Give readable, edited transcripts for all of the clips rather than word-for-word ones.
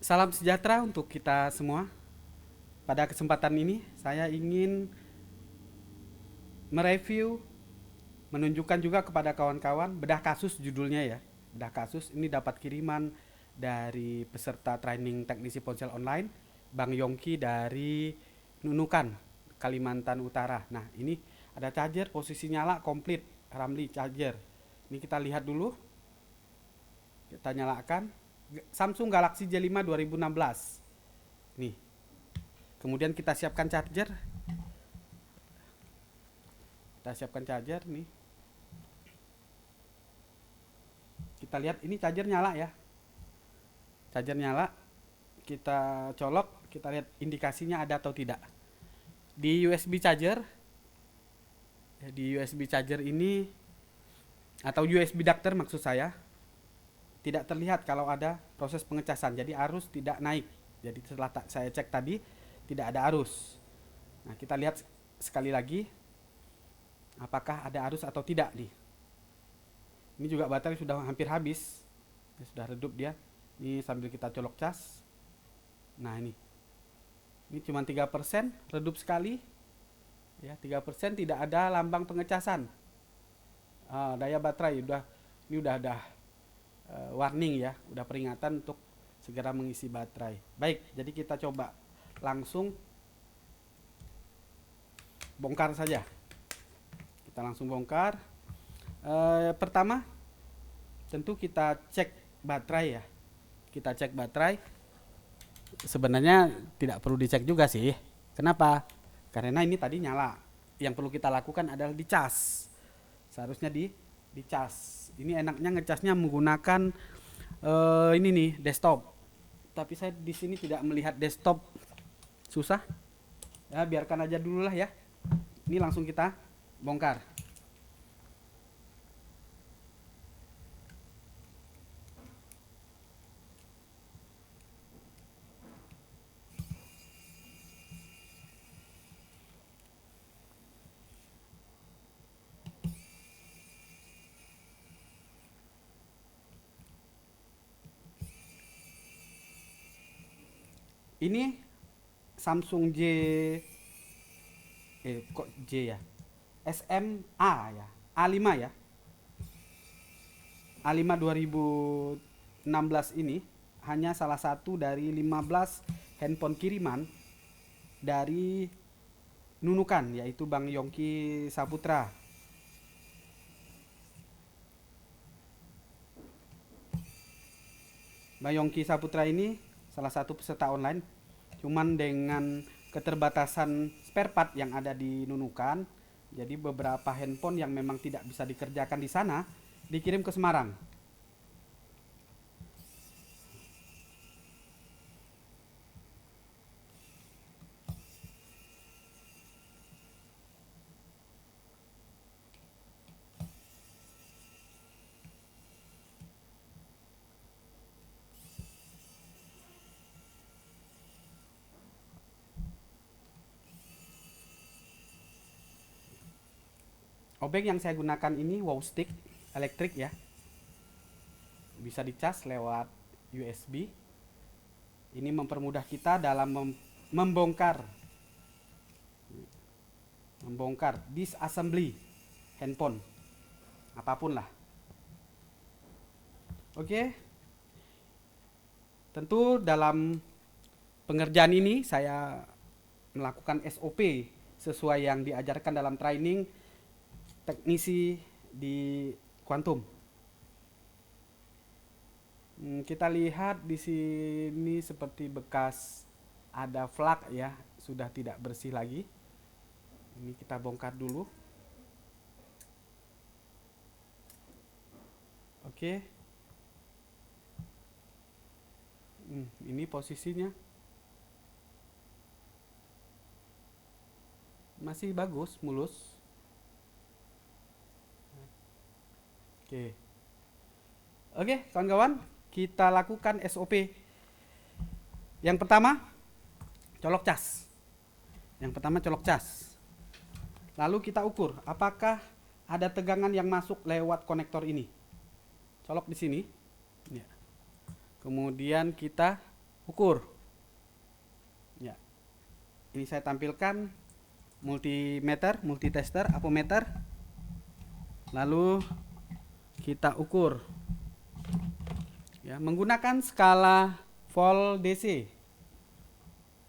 Salam sejahtera untuk kita semua. Pada kesempatan ini, saya ingin mereview, menunjukkan juga kepada kawan-kawan bedah kasus judulnya ya. Bedah kasus ini dapat kiriman dari peserta training teknisi ponsel online, Bang Yongki dari Nunukan, Kalimantan Utara. Nah, ini ada charger posisi nyala komplit, Ramli charger. Ini kita lihat dulu, kita nyalakan. Samsung Galaxy J5 2016. Nih, kemudian kita siapkan charger. Kita siapkan charger nih. Kita lihat ini charger nyala ya. Charger nyala. Kita colok, kita lihat indikasinya ada atau tidak. Di USB charger, di USB charger ini atau USB adapter maksud saya, tidak terlihat kalau ada proses pengecasan. Jadi arus tidak naik. Jadi setelah saya cek tadi tidak ada arus. Nah, kita lihat sekali lagi apakah ada arus atau tidak nih. Ini juga baterai sudah hampir habis. Ya, sudah redup dia. Ini sambil kita colok cas. Nah, ini. Ini cuma 3%, redup sekali. Ya, 3% tidak ada lambang pengecasan. Daya baterai udah ada warning ya, udah peringatan untuk segera mengisi baterai. Baik, jadi kita coba langsung bongkar saja. Kita langsung bongkar. Pertama, tentu kita cek baterai ya. Kita cek baterai. Sebenarnya tidak perlu dicek juga sih. Kenapa? Karena ini tadi nyala. Yang perlu kita lakukan adalah dicas. Seharusnya dicas. Ini enaknya ngecasnya menggunakan ini nih desktop. Tapi saya di sini tidak melihat desktop. Susah. Ya, biarkan aja dulu lah ya. Ini langsung kita bongkar. Ini Samsung kok J ya? SMA ya. A5 ya. A5 2016 ini hanya salah satu dari 15 handphone kiriman dari Nunukan, yaitu Bang Yongki Saputra. Bang Yongki Saputra ini salah satu peserta online, cuman dengan keterbatasan spare part yang ada di Nunukan, jadi beberapa handphone yang memang tidak bisa dikerjakan di sana dikirim ke Semarang. Obeng yang saya gunakan ini wow stick elektrik ya, bisa dicas lewat USB. Ini mempermudah kita dalam membongkar disassembly handphone apapun lah. Oke, tentu dalam pengerjaan ini saya melakukan SOP sesuai yang diajarkan dalam training teknisi di Quantum. Kita lihat di sini seperti bekas ada flak ya, sudah tidak bersih lagi. Ini kita bongkar dulu. Oke. Ini posisinya masih bagus, mulus. Oke. Oke, kawan-kawan, kita lakukan SOP. Yang pertama, colok cas. Lalu kita ukur apakah ada tegangan yang masuk lewat konektor ini. Colok di sini. Ya. Kemudian kita ukur. Ya, ini saya tampilkan multimeter, multitester, apometer. Lalu kita ukur. Ya, menggunakan skala volt DC.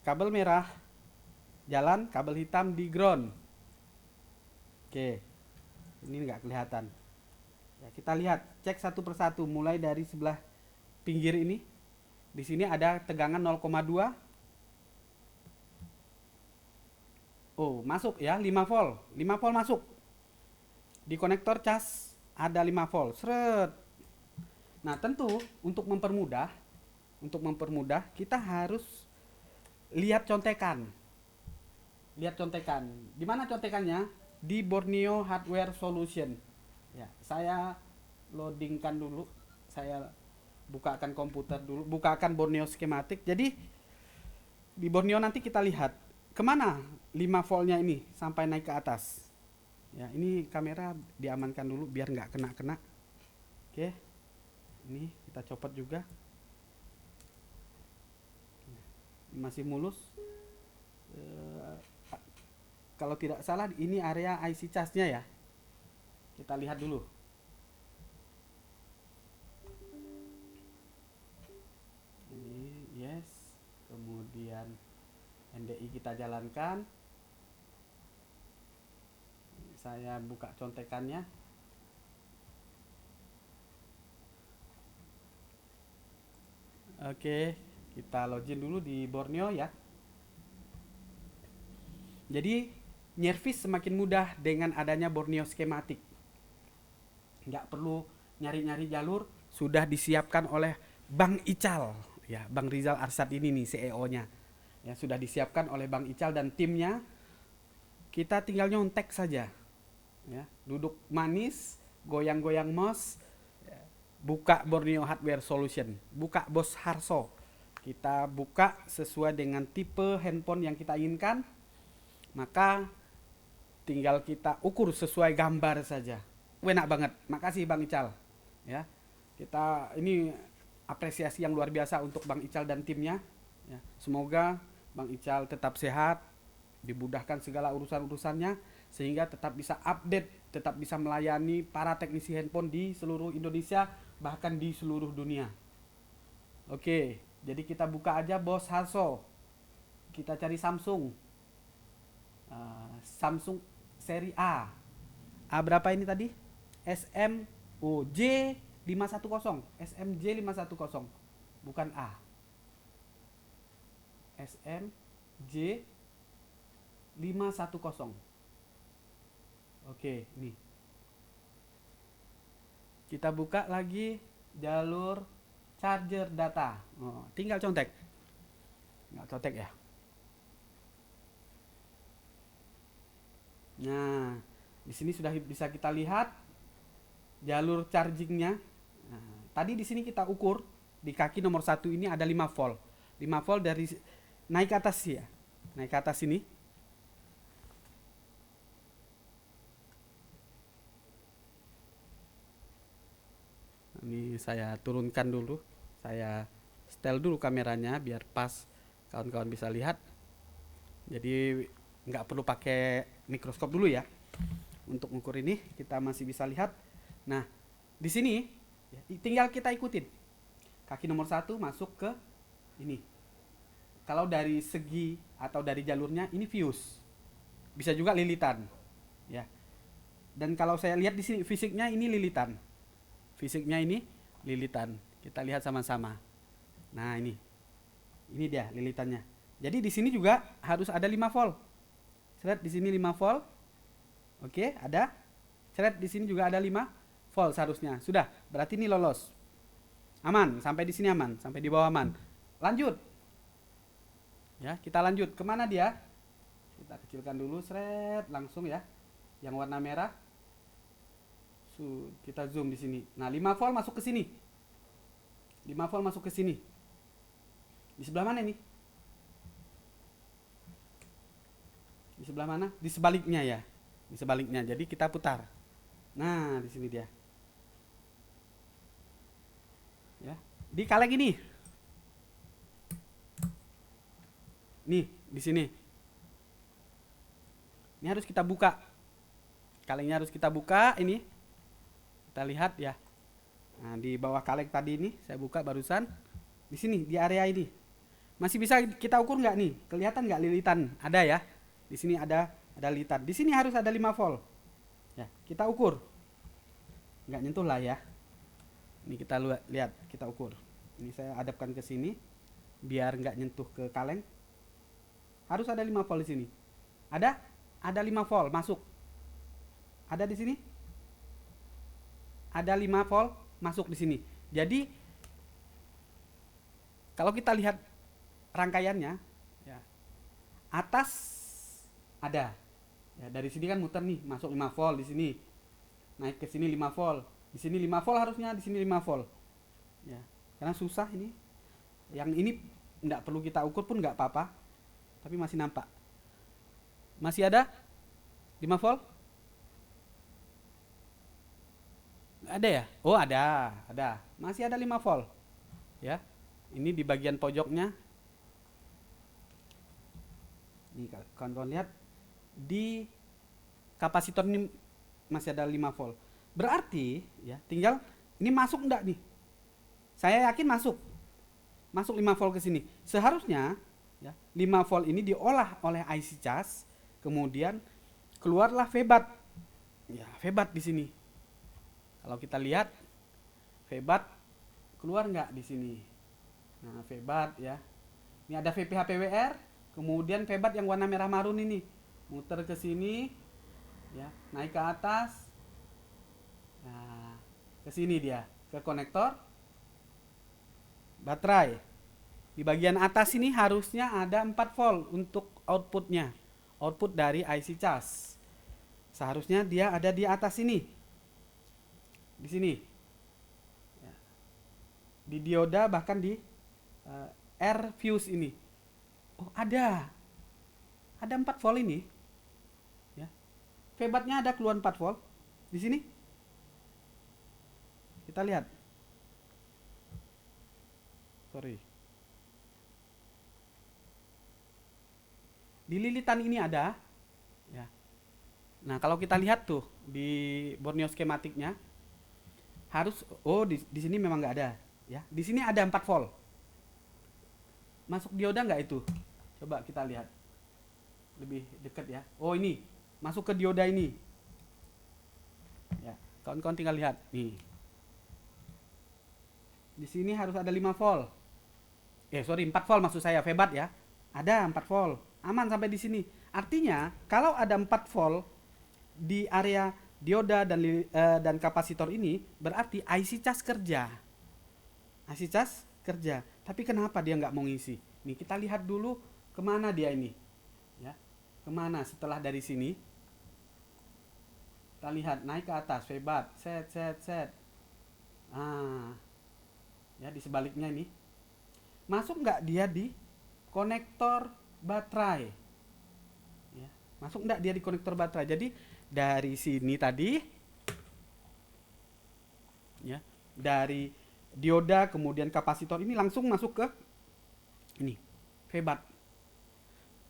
Kabel merah jalan, kabel hitam di ground. Oke, ini nggak kelihatan. Ya, kita lihat, cek satu persatu, mulai dari sebelah pinggir ini. Di sini ada tegangan 0,2. Oh, masuk ya, 5 volt. 5 volt masuk. Di konektor cas ada 5 volt. Seret. Nah, tentu untuk mempermudah kita harus lihat contekan. Lihat contekan. Di mana contekannya? Di Borneo Hardware Solution. Ya, saya loadingkan dulu. Saya bukakan komputer dulu, bukakan Borneo schematic. Jadi di Borneo nanti kita lihat kemana 5 voltnya ini sampai naik ke atas. Ya, ini kamera diamankan dulu biar nggak kena-kena. Oke, ini kita copot juga. Masih mulus. Kalau tidak salah ini area IC charge-nya ya. Kita lihat dulu. Ini yes. Kemudian NDI kita jalankan. Saya buka contekannya. Oke, kita login dulu di Borneo ya. Jadi nyervis semakin mudah dengan adanya Borneo schematic. Nggak perlu nyari-nyari jalur, sudah disiapkan oleh Bang Ical ya, Bang Rizal Arsad ini nih CEO-nya. Ya, sudah disiapkan oleh Bang Ical dan timnya. Kita tinggal nyontek saja. Ya, duduk manis, goyang-goyang mouse, ya, buka Borneo Hardware Solution, buka Bos Harso. Kita buka sesuai dengan tipe handphone yang kita inginkan. Maka tinggal kita ukur sesuai gambar saja. Enak banget. Makasih Bang Ical. Ya. Kita ini apresiasi yang luar biasa untuk Bang Ical dan timnya. Ya. Semoga Bang Ical tetap sehat, dimudahkan segala urusan-urusannya sehingga tetap bisa update, tetap bisa melayani para teknisi handphone di seluruh Indonesia bahkan di seluruh dunia. Oke, jadi kita buka aja Bos Harso. Kita cari Samsung. Samsung seri A. A berapa ini tadi? SMOJ 510. SMJ 510. Bukan A. SMJ 510. Oke, ini. Kita buka lagi jalur charger data. Oh, tinggal contek. Nggak contek ya. Nah, di sini sudah bisa kita lihat jalur chargingnya. Nah, tadi di sini kita ukur di kaki nomor 1 ini ada 5 volt. 5 volt dari naik ke atas ya. Naik ke atas ini. Ini saya turunkan dulu. Saya setel dulu kameranya biar pas kawan-kawan bisa lihat. Jadi nggak perlu pakai mikroskop dulu ya. Untuk mengukur ini kita masih bisa lihat. Nah, di sini ya, tinggal kita ikutin. Kaki nomor 1 masuk ke ini. Kalau dari segi atau dari jalurnya ini fuse. Bisa juga lilitan. Ya. Dan kalau saya lihat di sini fisiknya ini lilitan. Fisiknya ini lilitan. Kita lihat sama-sama. Nah, ini. Ini dia lilitannya. Jadi di sini juga harus ada 5 volt. Seret di sini 5 volt. Oke, ada. Seret di sini juga ada 5 volt seharusnya. Sudah, berarti ini lolos. Aman, sampai di sini aman, sampai di bawah aman. Lanjut. Ya, kita lanjut. Kemana dia? Kita kecilkan dulu, seret, langsung ya. Yang warna merah. Kita zoom di sini. Nah, 5 volt masuk ke sini. 5 volt masuk ke sini. Di sebelah mana ini? Di sebelah mana? Di sebaliknya ya. Di sebaliknya. Jadi kita putar. Nah, di sini dia. Ya. Di kaleng ini. Nih, di sini. Ini harus kita buka. Kalengnya harus kita buka ini. Kita lihat ya. Nah, di bawah kaleng tadi ini saya buka barusan. Di sini di area ini. Masih bisa kita ukur nggak nih? Kelihatan nggak lilitan? Ada ya. Di sini ada lilitan. Di sini harus ada 5 volt. Ya, kita ukur. Nggak nyentuh lah ya. Ini kita lihat, kita ukur. Ini saya hadapkan ke sini biar nggak nyentuh ke kaleng. Harus ada 5 volt di sini. Ada? Ada 5 volt masuk. Ada di sini? Ada 5 volt masuk di sini. Jadi kalau kita lihat rangkaiannya ya, atas ada. Ya, dari sini kan muter nih, masuk 5 volt di sini. Naik ke sini 5 volt. Di sini 5 volt harusnya, di sini 5 volt. Ya, karena susah ini. Yang ini enggak perlu kita ukur pun enggak apa-apa. Tapi masih nampak. Masih ada 5 volt? Ada ya? Oh, ada. Masih ada 5 volt. Ya. Ini di bagian pojoknya. Nih, kawan-kawan lihat di kapasitor ini masih ada 5 volt. Berarti ya, tinggal ini masuk enggak nih? Saya yakin masuk. Masuk 5 volt ke sini. Seharusnya ya, 5 volt ini diolah oleh IC cas, kemudian keluarlah febat. Ya, febat di sini. Kalau kita lihat febat keluar nggak di sini? Nah, febat ya. Ini ada VPH PWR, kemudian febat yang warna merah marun ini muter ke sini, ya, naik ke atas. Nah, ke sini dia, ke konektor baterai. Di bagian atas ini harusnya ada 4 volt untuk outputnya, output dari IC cas. Seharusnya dia ada di atas ini, di sini, ya. Di dioda bahkan di R fuse ini. Oh, ada 4 volt ini, ya. Febatnya ada keluar 4 volt di sini. Kita lihat. Sorry. Di lilitan ini ada, ya. Nah, kalau kita lihat tuh di Borneo skematiknya harus di sini memang nggak ada, ya. Di sini ada 4 volt. Masuk dioda nggak itu? Coba kita lihat lebih dekat ya. Oh, ini masuk ke dioda ini. Ya, kawan-kawan tinggal lihat nih. Di sini harus ada 5 volt. 4 volt maksud saya, febat ya. Ada 4 volt. Aman sampai di sini. Artinya, kalau ada 4 volt di area dioda dan kapasitor ini, berarti IC cas kerja. IC cas kerja. Tapi kenapa dia nggak mau ngisi? Nih, kita lihat dulu kemana dia ini. Ya, kemana setelah dari sini? Kita lihat naik ke atas, febat, set. Ya, di sebaliknya ini. Masuk nggak dia di konektor baterai? Ya, masuk nggak dia di konektor baterai? Jadi dari sini tadi, ya, dari dioda kemudian kapasitor ini langsung masuk ke ini, febat.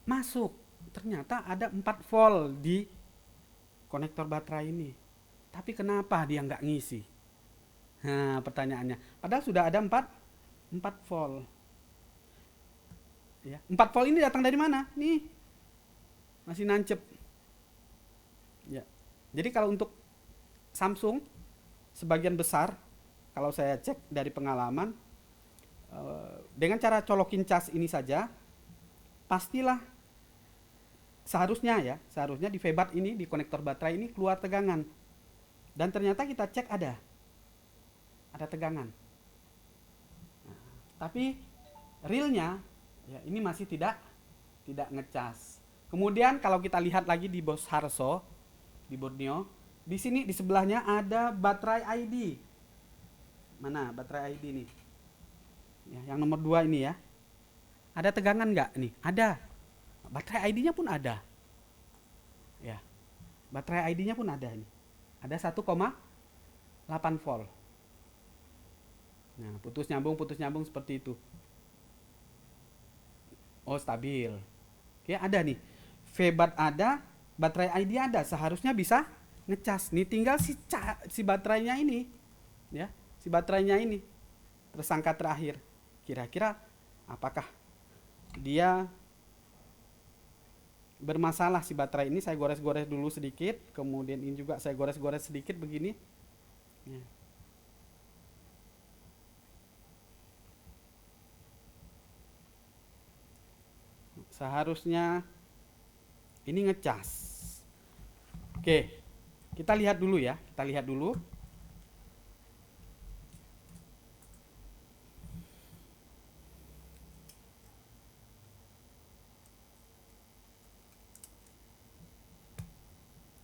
Masuk. Ternyata ada 4 volt di konektor baterai ini. Tapi kenapa dia nggak ngisi? Nah, pertanyaannya. Padahal sudah ada 4 volt. Ya, 4 volt ini datang dari mana? Nih. Masih nancep. Ya. Jadi kalau untuk Samsung sebagian besar, kalau saya cek dari pengalaman, dengan cara colokin cas ini saja, pastilah seharusnya di febat ini, di konektor baterai ini keluar tegangan. Dan ternyata kita cek ada tegangan. Nah, tapi realnya ya ini masih tidak ngecas. Kemudian kalau kita lihat lagi di Bos Harso di Borneo, di sini di sebelahnya ada baterai ID. Mana baterai ID nih? Ya, yang nomor 2 ini ya. Ada tegangan nggak nih? Ada. Baterai ID-nya pun ada. Ya. Baterai ID-nya pun ada nih. Ada 1,8 volt. Nah, putus nyambung seperti itu. Oh, stabil. Oke, ada nih. VBAT ada, baterai ID ada. Seharusnya bisa ngecas. Nih tinggal si baterainya ini, ya. Si baterainya ini tersangka terakhir. Kira-kira apakah dia bermasalah si baterai ini? Saya gores-gores dulu sedikit, kemudian ini juga saya gores-gores sedikit begini. Ya. Seharusnya ini ngecas. Oke, kita lihat dulu ya. Kita lihat dulu.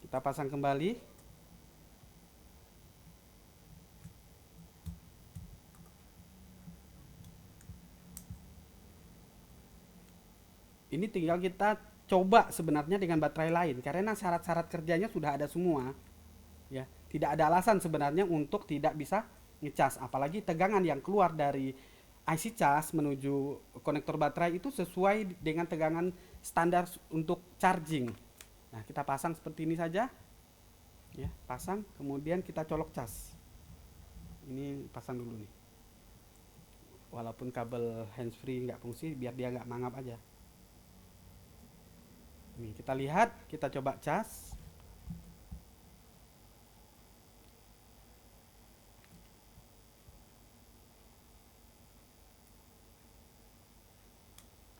Kita pasang kembali. Ini tinggal kita coba sebenarnya dengan baterai lain karena syarat-syarat kerjanya sudah ada semua. Ya, tidak ada alasan sebenarnya untuk tidak bisa ngecas, apalagi tegangan yang keluar dari IC cas menuju konektor baterai itu sesuai dengan tegangan standar untuk charging. Nah, kita pasang seperti ini saja. Ya, pasang, kemudian kita colok cas. Ini pasang dulu nih. Walaupun kabel handsfree nggak fungsi, biar dia nggak mangap aja. Nih, kita lihat, kita coba cas.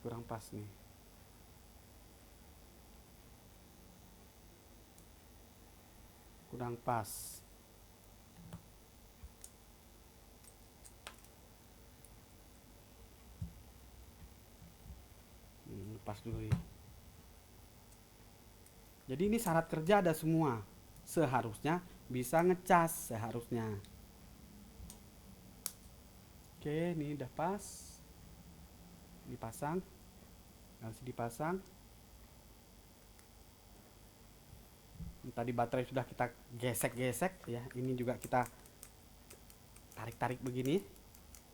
Kurang pas nih. Kurang pas. Pas dulu ya. Jadi ini syarat kerja ada semua. Seharusnya bisa ngecas seharusnya. Oke, ini udah pas. Dipasang. Harus dipasang. Tadi baterai sudah kita gesek-gesek ya. Ini juga kita tarik-tarik begini.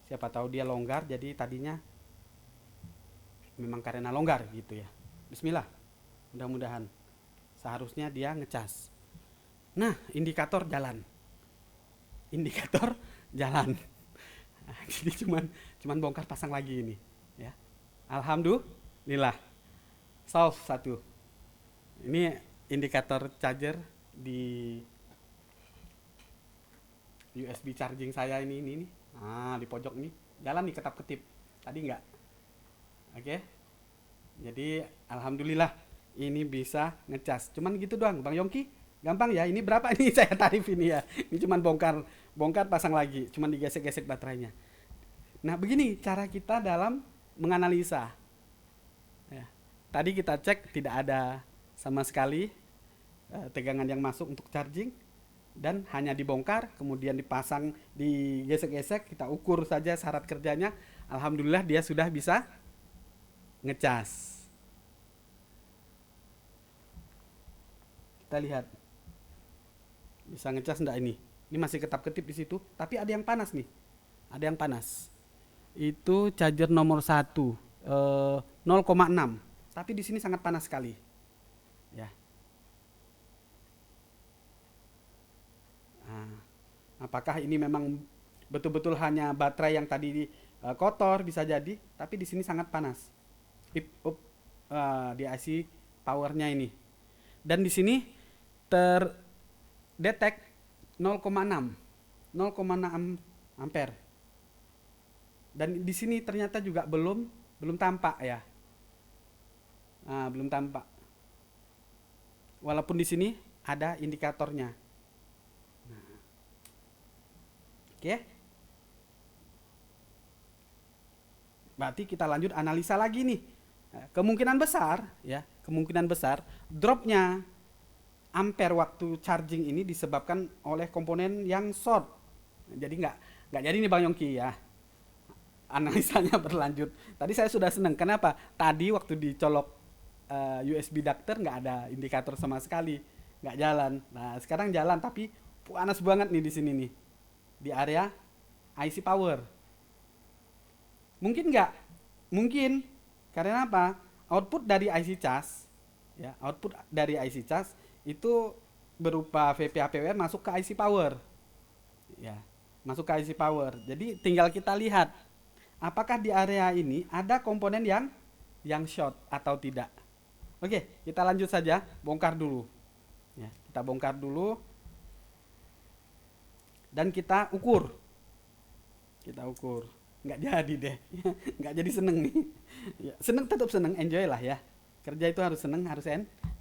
Siapa tahu dia longgar, jadi tadinya memang karena longgar gitu ya. Bismillah. Mudah-mudahan seharusnya dia ngecas. Nah, indikator jalan. Indikator jalan. Jadi cuman bongkar pasang lagi ini ya. Alhamdulillah. Solve satu. Ini indikator charger di USB charging saya ini. Di pojok nih. Jalan nih ketap-ketip. Tadi enggak. Oke. Jadi alhamdulillah ini bisa ngecas. Cuman gitu doang, Bang Yongki. Gampang ya. Ini berapa ini saya tarif ini ya. Ini cuman bongkar pasang lagi, cuman digesek-gesek baterainya. Nah, begini cara kita dalam menganalisa. Ya. Tadi kita cek tidak ada sama sekali tegangan yang masuk untuk charging dan hanya dibongkar kemudian dipasang digesek-gesek, kita ukur saja syarat kerjanya. Alhamdulillah dia sudah bisa ngecas. Kita lihat bisa ngecas enggak ini. Ini masih ketap-ketip di situ, tapi ada yang panas nih. Ada yang panas. Itu charger nomor 1 0,6. Tapi di sini sangat panas sekali. Ya. Nah, apakah ini memang betul-betul hanya baterai yang tadi kotor bisa jadi, tapi di sini sangat panas. Di IC powernya ini. Dan di sini terdetek 0,6 ampere. Dan di sini ternyata juga belum tampak ya. Belum tampak. Walaupun di sini ada indikatornya. Oke. Berarti kita lanjut analisa lagi nih. Kemungkinan besar dropnya ampere waktu charging ini disebabkan oleh komponen yang short. Jadi nggak jadi nih Bang Yongki ya. Analisanya berlanjut. Tadi saya sudah senang. Kenapa? Tadi waktu dicolok USB adapter nggak ada indikator sama sekali, nggak jalan. Nah sekarang jalan tapi panas banget nih di sini nih di area IC power. Mungkin nggak? Mungkin Karena apa? Output dari IC cas, ya, output dari IC cas itu berupa VPA masuk ke IC power, ya, masuk ke IC power. Jadi tinggal kita lihat apakah di area ini ada komponen yang short atau tidak. Oke, kita lanjut saja, bongkar dulu. Ya, kita bongkar dulu dan kita ukur. Kita ukur. Nggak jadi deh, nggak jadi seneng nih. Ya, seneng tetap seneng, enjoy lah ya. Kerja itu harus seneng, harus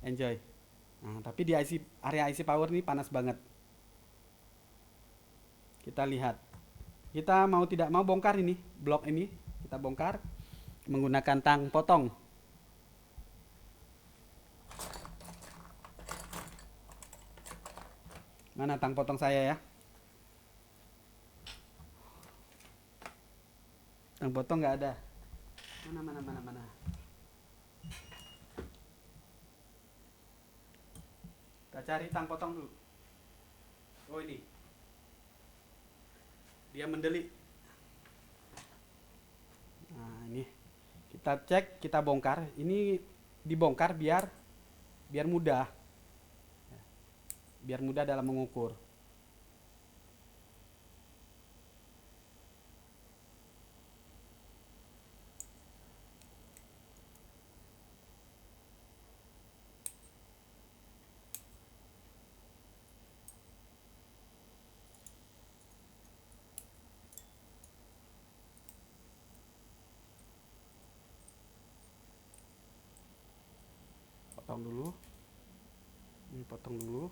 enjoy. Nah, tapi di area IC power ini panas banget. Kita lihat. Kita mau tidak mau bongkar ini, blok ini. Kita bongkar menggunakan tang potong. Mana tang potong saya ya? Tang potong nggak ada. Mana. Kita cari tang potong dulu. Oh ini. Dia mendelik. Nah ini. Kita cek, kita bongkar. Ini dibongkar biar mudah. Biar mudah dalam mengukur. Potong dulu. Ini potong dulu.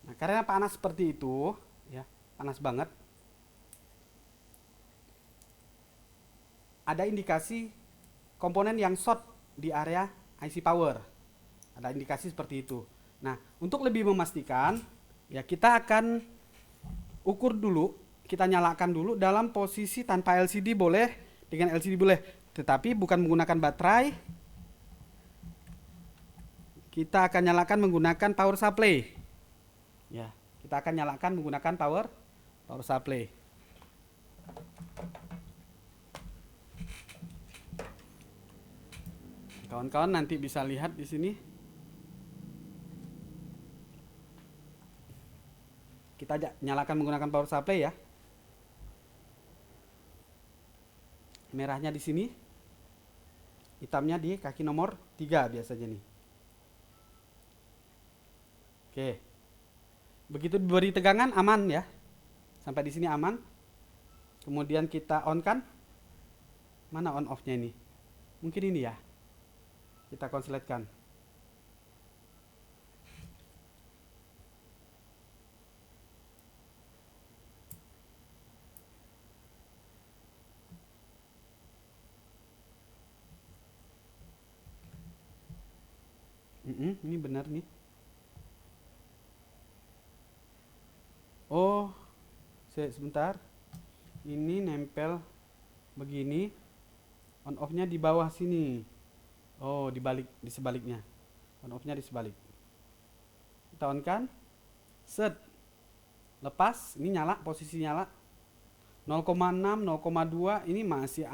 Nah, karena panas seperti itu, ya, panas banget. Ada indikasi komponen yang short di area IC power. Ada indikasi seperti itu. Nah, untuk lebih memastikan, ya kita akan ukur dulu, kita nyalakan dulu dalam posisi tanpa LCD boleh, dengan LCD boleh, tetapi bukan menggunakan baterai. Kita akan nyalakan menggunakan power supply. Ya, kita akan nyalakan menggunakan power supply. Kawan-kawan nanti bisa lihat di sini. Kita nyalakan menggunakan power supply ya. Merahnya di sini. Hitamnya di kaki nomor 3 biasanya nih. Oke. Begitu diberi tegangan aman ya. Sampai di sini aman. Kemudian kita on kan. Mana on off-nya ini? Mungkin ini ya. Kita konsletkan. Ini benar nih. Oh, sebentar. Ini nempel begini. On off-nya di bawah sini. Oh, di sebaliknya. On off-nya di sebalik. Kita on kan. Set. Lepas, ini nyala, posisi nyala. 0,6, 0,2 ini masih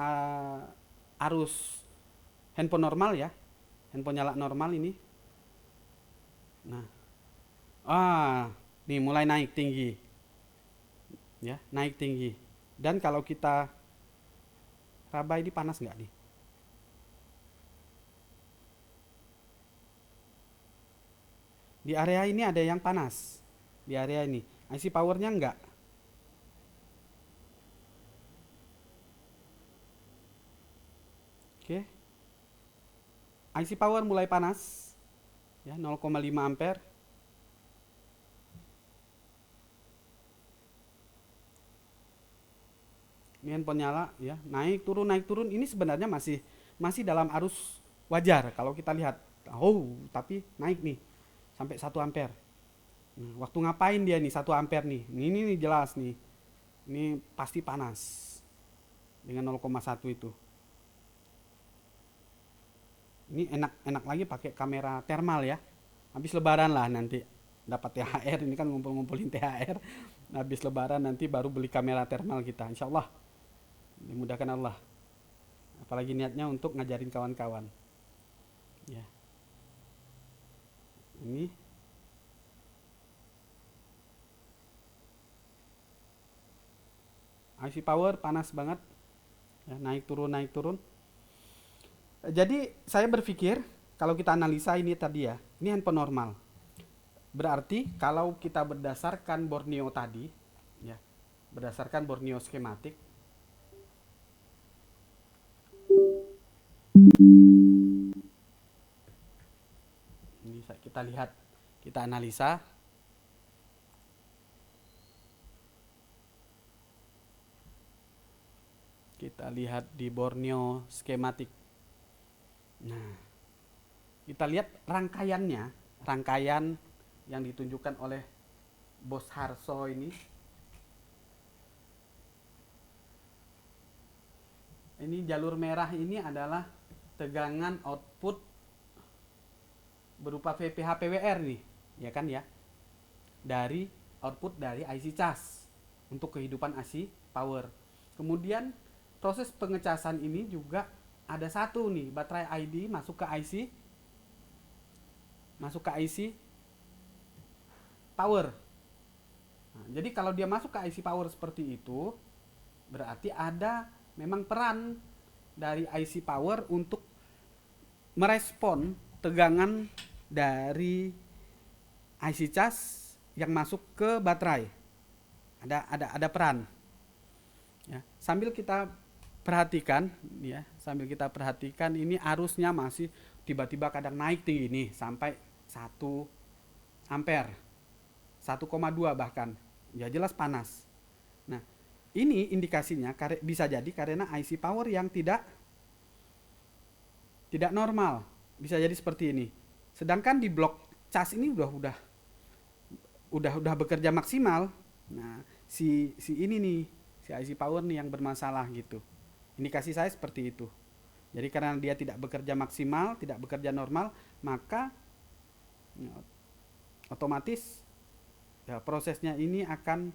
arus handphone normal ya. Handphone nyala normal ini. Nah. Nih mulai naik tinggi. Ya, naik tinggi. Dan kalau kita raba ini panas nggak nih? Di area ini ada yang panas. Di area ini. IC powernya enggak. Oke. IC power mulai panas. Ya, 0,5 ampere. Ini handphone nyala ya, naik turun. Ini sebenarnya masih dalam arus wajar kalau kita lihat. Oh, tapi naik nih sampai 1 ampere. Nah, waktu ngapain dia nih 1 ampere nih? Ini nih jelas nih. Ini pasti panas. Dengan 0,1 itu. Ini enak lagi pakai kamera thermal ya. Habis lebaran lah nanti. dapat THR, ini kan ngumpul-ngumpulin THR, habis lebaran nanti baru beli kamera thermal kita, insya Allah dimudahkan Allah, apalagi niatnya untuk ngajarin kawan-kawan ya. Ini IC power panas banget ya, naik turun. Jadi saya berpikir kalau kita analisa ini tadi ya, ini handphone normal. Berarti kalau kita berdasarkan Borneo tadi, ya, berdasarkan Borneo skematik, ini kita lihat, kita analisa. Kita lihat di Borneo skematik. Nah, kita lihat rangkaiannya, rangkaian yang ditunjukkan oleh Bos Harso ini. Ini jalur merah ini adalah tegangan output berupa VPH PWR nih, ya kan ya? Dari output dari IC cas untuk kehidupan IC power. Kemudian proses pengecasan ini juga ada satu nih, baterai ID masuk ke IC power. Nah, jadi kalau dia masuk ke IC power seperti itu, berarti ada memang peran dari IC power untuk merespon tegangan dari IC cas yang masuk ke baterai. Ada peran. Ya, sambil kita perhatikan ini arusnya masih tiba-tiba kadang naik tinggi nih sampai 1 ampere, 1,2 bahkan, ya jelas panas. Nah, ini indikasinya bisa jadi karena IC power yang tidak normal, bisa jadi seperti ini. Sedangkan di blok cas ini udah bekerja maksimal. Nah, si ini nih, si IC power nih yang bermasalah gitu. Indikasi saya seperti itu. Jadi karena dia tidak bekerja maksimal, tidak bekerja normal, maka ya, otomatis ya, prosesnya ini akan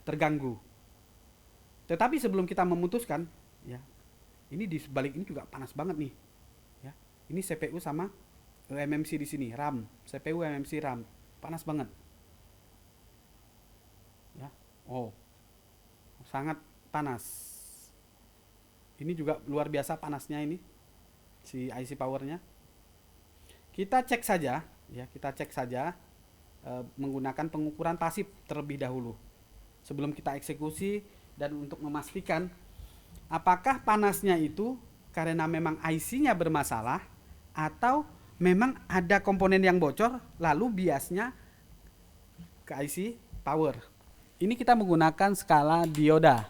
terganggu. Tetapi sebelum kita memutuskan, ya, ini di sebalik ini juga panas banget nih. Ya, ini CPU sama eMMC di sini, RAM, CPU eMMC RAM, panas banget. Ya, sangat panas. Ini juga luar biasa panasnya ini, si IC powernya. Kita cek saja, menggunakan pengukuran pasif terlebih dahulu sebelum kita eksekusi, dan untuk memastikan apakah panasnya itu karena memang IC-nya bermasalah atau memang ada komponen yang bocor lalu biasnya ke IC power. Ini kita menggunakan skala dioda.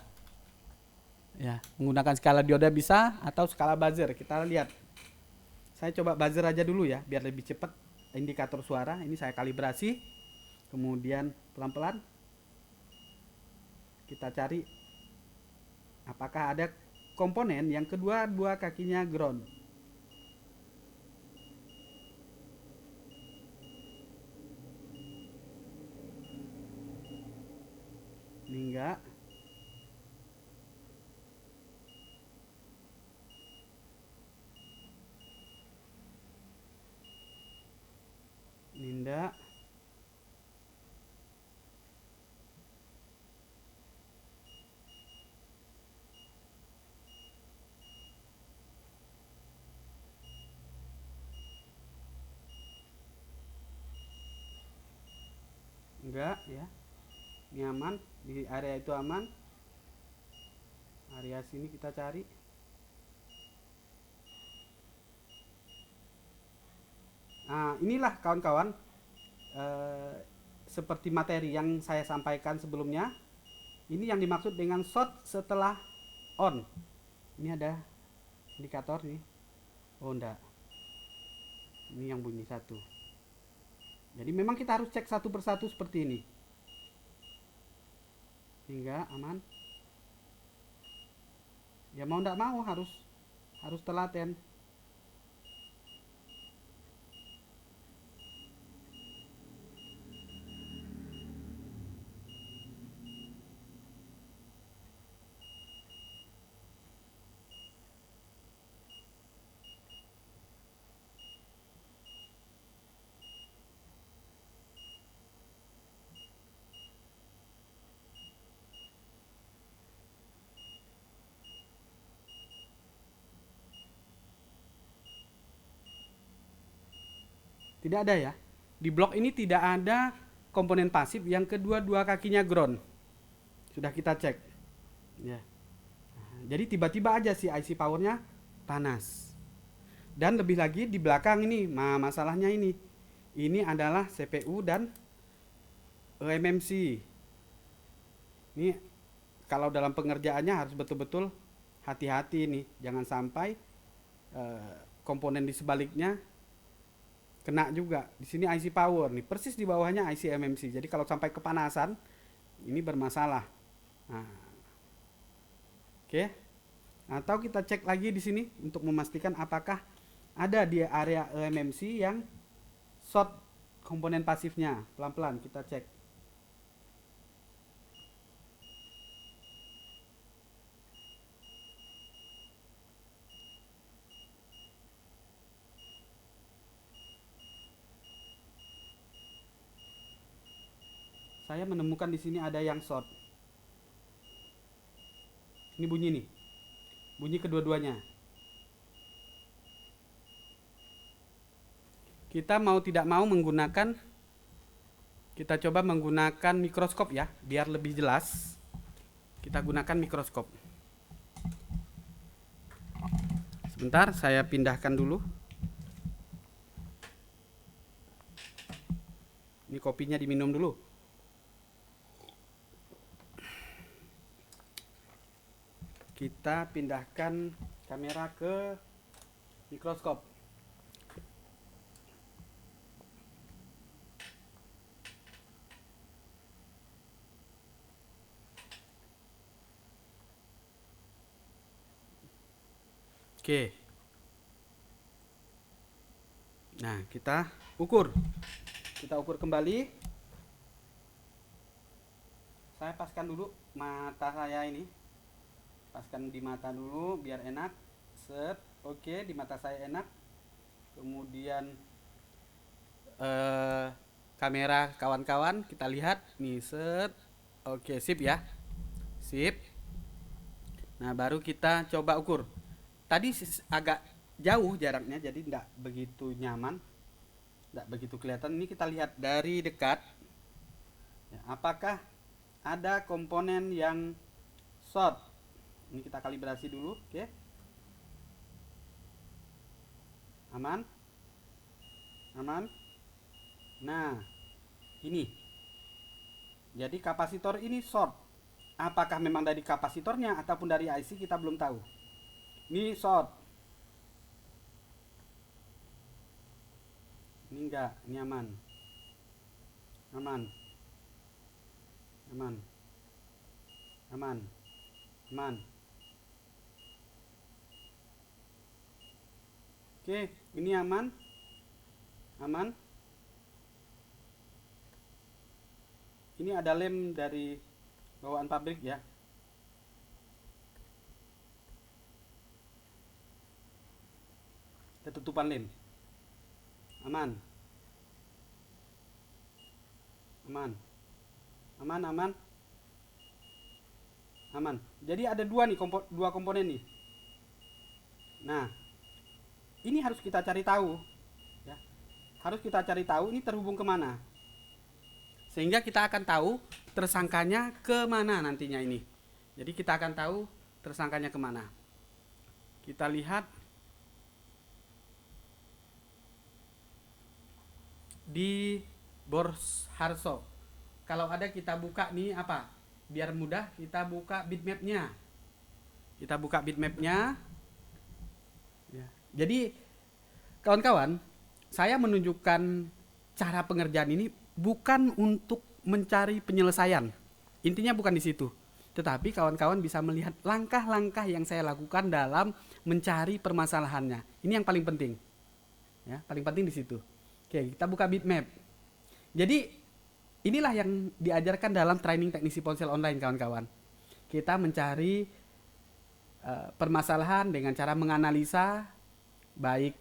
Ya, menggunakan skala dioda bisa atau skala buzzer. Kita lihat. Saya coba buzzer aja dulu ya, biar lebih cepat indikator suara. Ini saya kalibrasi. Kemudian pelan-pelan kita cari apakah ada komponen yang kedua-dua kakinya ground. Ini enggak. Ninda. Enggak ya. Ini aman, di area itu aman. Area sini kita cari. Nah, inilah kawan-kawan, seperti materi yang saya sampaikan sebelumnya. Ini yang dimaksud dengan short setelah on. Ini ada indikator nih. Oh enggak. Ini yang bunyi satu. Jadi memang kita harus cek satu persatu seperti ini. Hingga aman. Ya mau enggak mau harus telaten. Tidak ada ya. Di blok ini tidak ada komponen pasif yang kedua-dua kakinya ground. Sudah kita cek. Ya. Jadi tiba-tiba aja si IC powernya panas. Dan lebih lagi di belakang ini, masalahnya ini. Ini adalah CPU dan eMMC. Ini kalau dalam pengerjaannya harus betul-betul hati-hati nih, jangan sampai komponen di sebaliknya kena juga. Di sini IC power nih, persis di bawahnya IC eMMC. Jadi kalau sampai kepanasan, ini bermasalah. Nah, oke. Atau kita cek lagi di sini untuk memastikan apakah ada di area eMMC yang short komponen pasifnya. Pelan-pelan kita cek. Saya menemukan di sini ada yang short. Ini bunyi nih. Bunyi kedua-duanya. Kita mau tidak mau menggunakan, kita coba menggunakan mikroskop ya, biar lebih jelas. Kita gunakan mikroskop. Sebentar, saya pindahkan dulu. Ini kopinya diminum dulu. Kita pindahkan kamera ke mikroskop. Oke. Nah, kita ukur. Kita ukur kembali. Saya paskan dulu mata saya ini. Paskan di mata dulu biar enak. Set. Oke, di mata saya enak. Kemudian kamera kawan-kawan kita lihat nih, set. Oke, sip ya. Sip. Nah, baru kita coba ukur. Tadi agak jauh jaraknya, jadi tidak begitu nyaman, tidak begitu kelihatan. Ini kita lihat dari dekat ya, apakah ada komponen yang short. Ini kita kalibrasi dulu. Oke, aman, aman. Nah, ini jadi kapasitor ini short. Apakah memang dari kapasitornya ataupun dari IC, kita belum tahu. Ini short. Ini enggak, ini aman. Aman. Aman. Aman. Aman. Oke, ini aman. Aman. Ini ada lem dari bawaan pabrik ya. Ketutupan lem. Aman. Aman. Aman, aman. Aman. Jadi ada dua nih, dua komponen nih. Nah, ini harus kita cari tahu ya. Harus kita cari tahu ini terhubung kemana, sehingga kita akan tahu tersangkanya kemana nantinya ini. Jadi kita akan tahu tersangkanya kemana. Kita lihat di Bors Harso. Kalau ada kita buka nih apa? Biar mudah kita buka bitmapnya. Kita buka bitmapnya. Ya. Jadi kawan-kawan, saya menunjukkan cara pengerjaan ini bukan untuk mencari penyelesaian. Intinya bukan di situ. Tetapi kawan-kawan bisa melihat langkah-langkah yang saya lakukan dalam mencari permasalahannya. Ini yang paling penting. Ya, paling penting di situ. Oke, kita buka bitmap. Jadi inilah yang diajarkan dalam training teknisi ponsel online, kawan-kawan. Kita mencari permasalahan dengan cara menganalisa, baik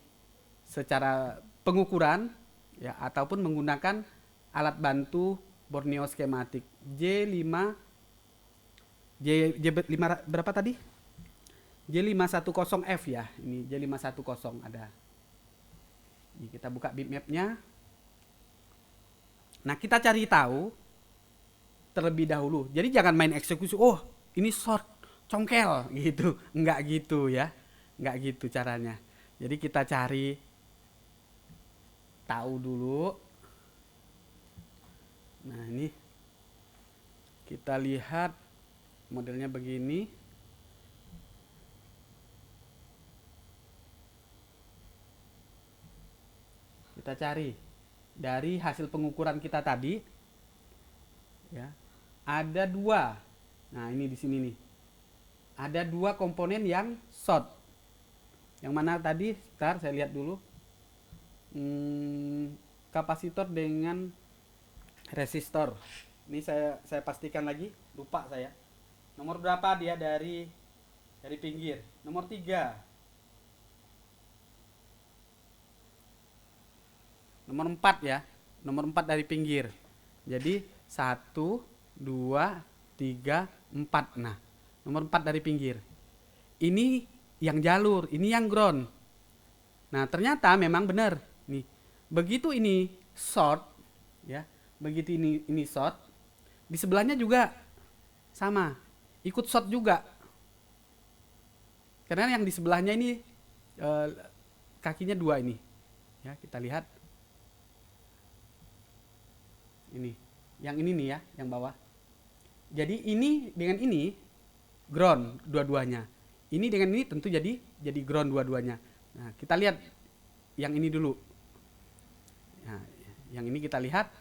secara pengukuran ya, ataupun menggunakan alat bantu Borneo skematik J5 berapa tadi? J510F ya. Ini J510 ada. Ini kita buka bitmapnya. Nah, kita cari tahu terlebih dahulu. Jadi jangan main eksekusi, oh ini short, congkel gitu. Enggak gitu ya. Enggak gitu caranya. Jadi kita cari tahu dulu. Nah, ini kita lihat modelnya begini. Kita cari dari hasil pengukuran kita tadi ya. Ada dua. Nah, ini di sini nih. Ada dua komponen yang short. Yang mana tadi? Sebentar saya lihat dulu. Kapasitor dengan resistor. Ini saya pastikan lagi, lupa saya. Nomor berapa dia dari pinggir? Nomor 3. Nomor 4 ya. Nomor 4 dari pinggir. Jadi 1 2 3 4. Nah, nomor 4 dari pinggir. Ini yang jalur, ini yang ground. Nah, ternyata memang benar. Nih, begitu ini short ya. Begitu ini short, di sebelahnya juga sama, ikut short juga. Karena yang di sebelahnya ini kakinya 2 ini. Ya, kita lihat. Ini. Yang ini nih ya, yang bawah. Jadi ini dengan ini ground dua-duanya. Ini dengan ini tentu jadi ground dua-duanya. Nah, kita lihat yang ini dulu. Nah, yang ini kita lihat.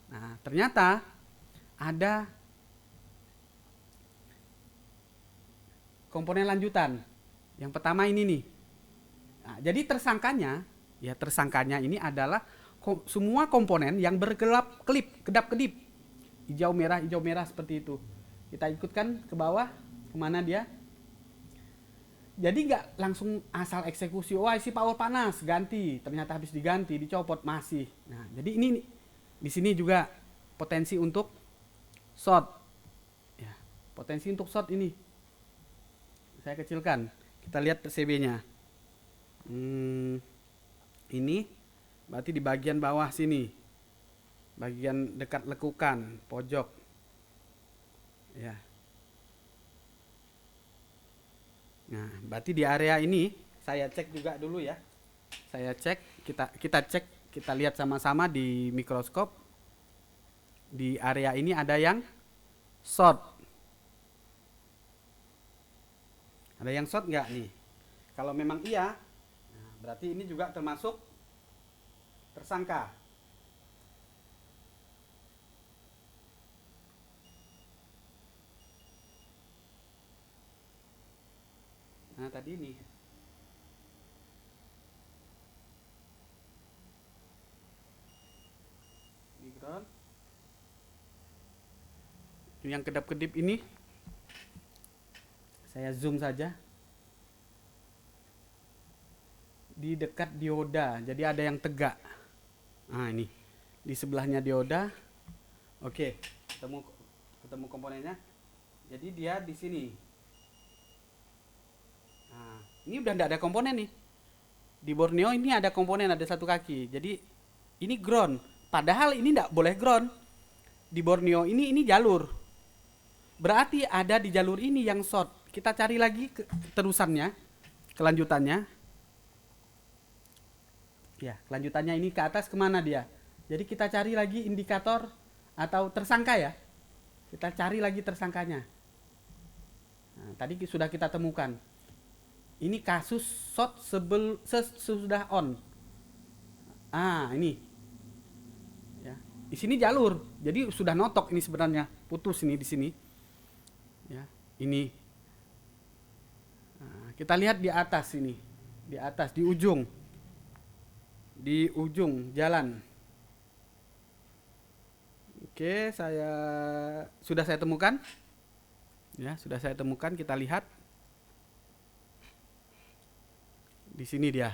Nah, ternyata ada komponen lanjutan. Yang pertama ini nih. Nah, jadi tersangkanya ini adalah semua komponen yang kedap-kedip. Hijau merah seperti itu. Kita ikutkan ke bawah, kemana dia? Jadi nggak langsung asal eksekusi, wah isi power panas, ganti. Ternyata habis diganti, dicopot masih. Nah, jadi ini di sini juga potensi untuk short. Ya, potensi untuk short ini. Saya kecilkan. Kita lihat PCB-nya. Ini berarti di bagian bawah sini. Bagian dekat lekukan, pojok. Ya. Nah, berarti di area ini saya cek juga dulu ya. Saya cek, kita cek, kita lihat sama-sama di mikroskop. Di area ini ada yang short. Ada yang short nggak nih? Kalau memang iya, nah berarti ini juga termasuk tersangka. Nah, tadi ini. Ini ground. Yang kedap-kedip ini saya zoom saja. Di dekat dioda, jadi ada yang tegak. Nah, ini. Di sebelahnya dioda. Oke, ketemu komponennya. Jadi dia di sini. Nah, ini udah tidak ada komponen nih. Di Borneo ini ada komponen, ada satu kaki. Jadi ini ground. Padahal ini tidak boleh ground. Di Borneo ini jalur. Berarti ada di jalur ini yang short. Kita cari lagi terusannya, kelanjutannya. Ya, kelanjutannya ini ke atas kemana dia? Jadi kita cari lagi indikator atau tersangka ya. Kita cari lagi tersangkanya. Nah, tadi sudah kita temukan. Ini kasus short sesudah on. Ah, ini. Ya. Di sini jalur. Jadi sudah notok ini sebenarnya. Putus ini di sini. Ya, ini. Nah, kita lihat di atas ini. Di atas, di ujung. Di ujung jalan. Oke, sudah saya temukan. Ya, sudah saya temukan, kita lihat. Di sini dia.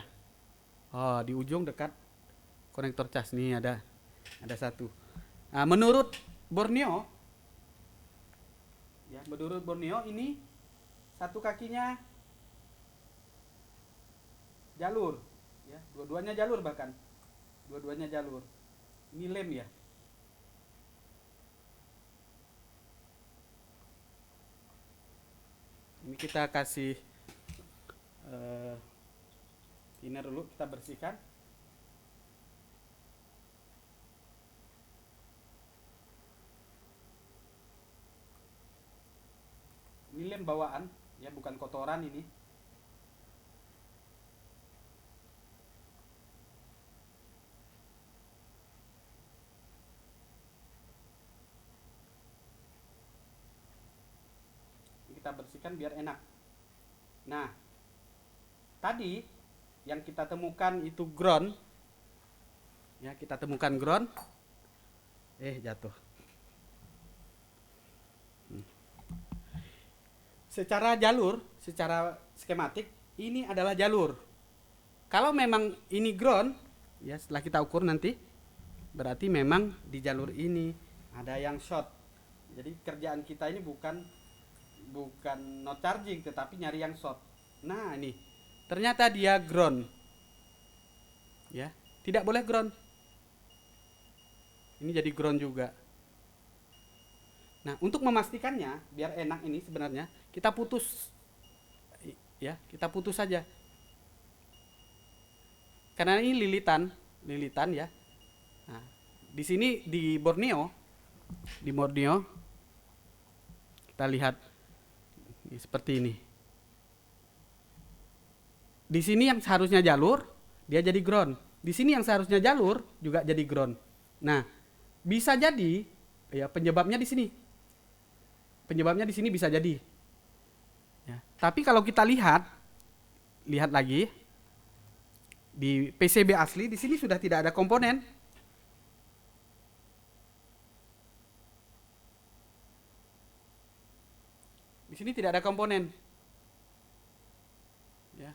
Oh, di ujung dekat konektor cas nih ada satu. Nah, menurut Borneo ini satu kakinya jalur, ya, dua-duanya jalur bahkan. Dua-duanya jalur. Ini lem ya. kita kasih thinner dulu, kita bersihkan. Ini lem bawaan ya, bukan kotoran ini. Kita bersihkan biar enak. Nah, tadi yang kita temukan itu ground. Ya, kita temukan ground. Jatuh. Secara jalur, secara skematik, ini adalah jalur. Kalau memang ini ground, ya setelah kita ukur nanti, berarti memang di jalur ini ada yang short. Jadi kerjaan kita ini bukan not charging, tetapi nyari yang short. Nah ini, ternyata dia ground. Ya, tidak boleh ground. Ini jadi ground juga. Nah, untuk memastikannya biar enak ini sebenarnya kita putus, ya kita putus saja. Karena ini lilitan ya. Nah, di sini di Borneo kita lihat ini, seperti ini. Di sini yang seharusnya jalur dia jadi ground. Di sini yang seharusnya jalur juga jadi ground. Nah, bisa jadi ya penyebabnya di sini. Penyebabnya di sini bisa jadi. Ya. Tapi kalau kita lihat lagi di PCB asli, di sini sudah tidak ada komponen. Di sini tidak ada komponen. Ya.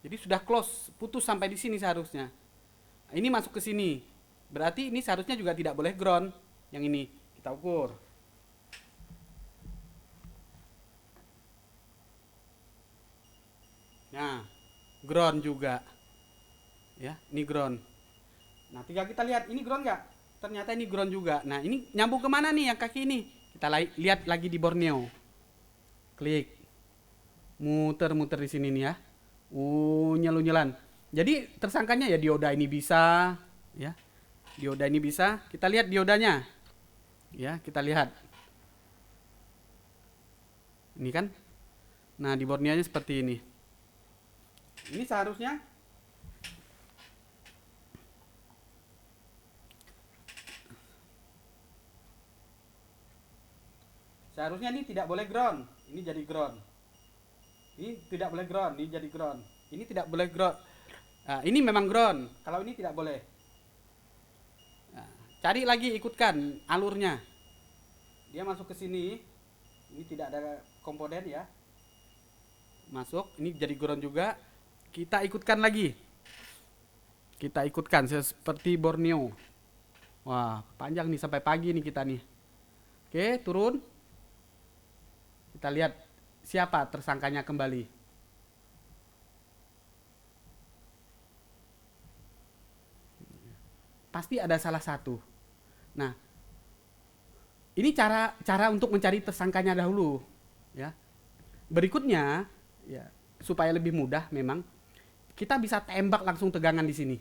Jadi sudah close, putus sampai di sini seharusnya. Ini masuk ke sini. Berarti ini seharusnya juga tidak boleh ground. Yang ini kita ukur. Nah, ground juga. Ya, ini ground. Nah, tinggal kita lihat ini ground nggak? Ternyata ini ground juga. Nah, ini nyambung kemana nih yang kaki ini? Kita lihat lagi di Borneo. Klik. Muter-muter di sini nih ya. Nyelu-nyelan. Jadi tersangkanya ya dioda ini bisa, ya. Dioda ini bisa, kita lihat diodanya. Ya, kita lihat. Ini kan. Nah, di Borneo-nya seperti ini. Ini seharusnya ini tidak boleh ground. Ini jadi ground. Ini tidak boleh ground, ini jadi ground. Ini tidak boleh ground. Nah, ini memang ground. Kalau ini tidak boleh. Cari lagi, ikutkan alurnya. Dia masuk ke sini. Ini tidak ada komponen ya. Masuk, ini jadi ground juga. Kita ikutkan lagi. Kita ikutkan seperti Borneo. Wah, panjang nih sampai pagi nih kita nih. Oke, turun. Kita lihat siapa tersangkanya kembali. Pasti ada salah satu. Nah, ini cara untuk mencari tersangkanya dahulu, ya. Berikutnya, ya, supaya lebih mudah memang kita bisa tembak langsung tegangan di sini,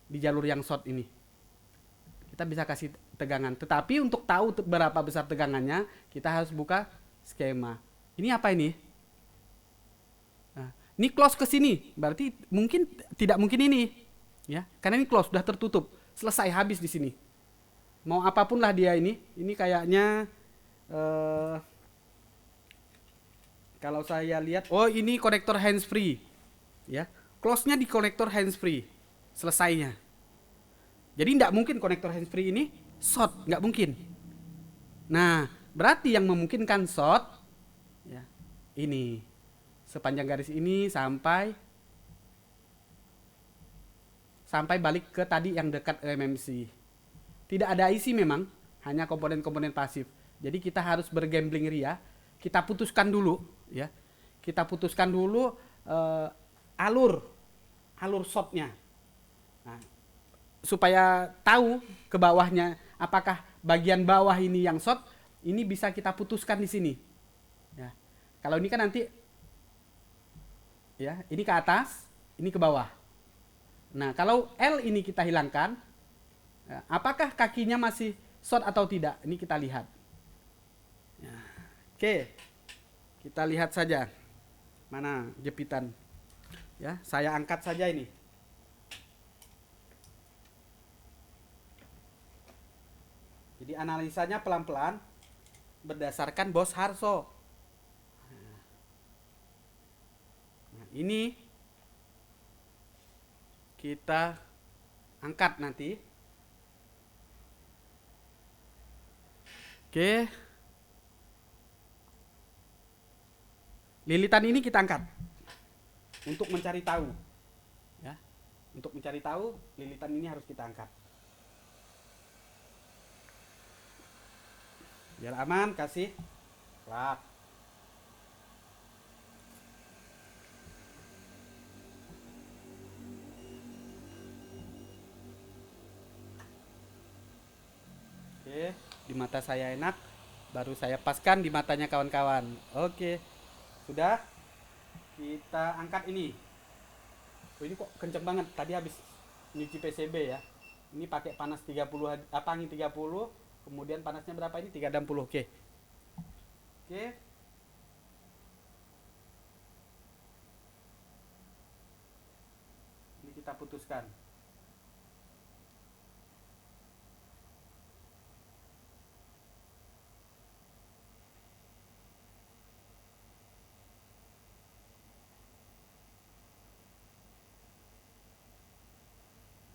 di jalur yang short ini. Kita bisa kasih tegangan. Tetapi untuk tahu berapa besar tegangannya, kita harus buka skema. Ini apa ini? Nah, ini close ke sini, berarti tidak mungkin ini, ya, karena ini close, sudah tertutup, selesai, habis di sini. Mau apapun lah dia ini kayaknya kalau saya lihat, oh ini konektor hands free, ya, close-nya di konektor hands free, selesainya. Jadi tidak mungkin konektor hands free ini short, nggak mungkin. Nah, berarti yang memungkinkan short, ya, ini sepanjang garis ini sampai balik ke tadi yang dekat MMC. Tidak ada IC memang, hanya komponen-komponen pasif. Jadi kita harus bergambling ria. Kita putuskan dulu, ya. Kita putuskan dulu alur shortnya. Nah, supaya tahu ke bawahnya apakah bagian bawah ini yang short ini bisa kita putuskan di sini. Ya. Kalau ini kan nanti ya, ini ke atas, ini ke bawah. Nah, kalau L ini kita hilangkan, ya, apakah kakinya masih short atau tidak? Ini kita lihat. Ya. Oke, kita lihat saja mana jepitan. Ya, saya angkat saja ini. Jadi analisanya pelan-pelan berdasarkan Bos Harso. Nah, ini kita angkat nanti. Oke. Lilitan ini kita angkat untuk mencari tahu. Ya. Untuk mencari tahu, lilitan ini harus kita angkat. Biar aman, kasih plak. Oke, di mata saya enak, baru saya paskan di matanya kawan-kawan. Oke, sudah. Kita angkat ini. Oh, ini kok kenceng banget. Tadi habis nyuci PCB ya. Ini pakai panas 30, apa, angin 30, kemudian panasnya berapa ini? 360. Oke. Oke. Ini kita putuskan.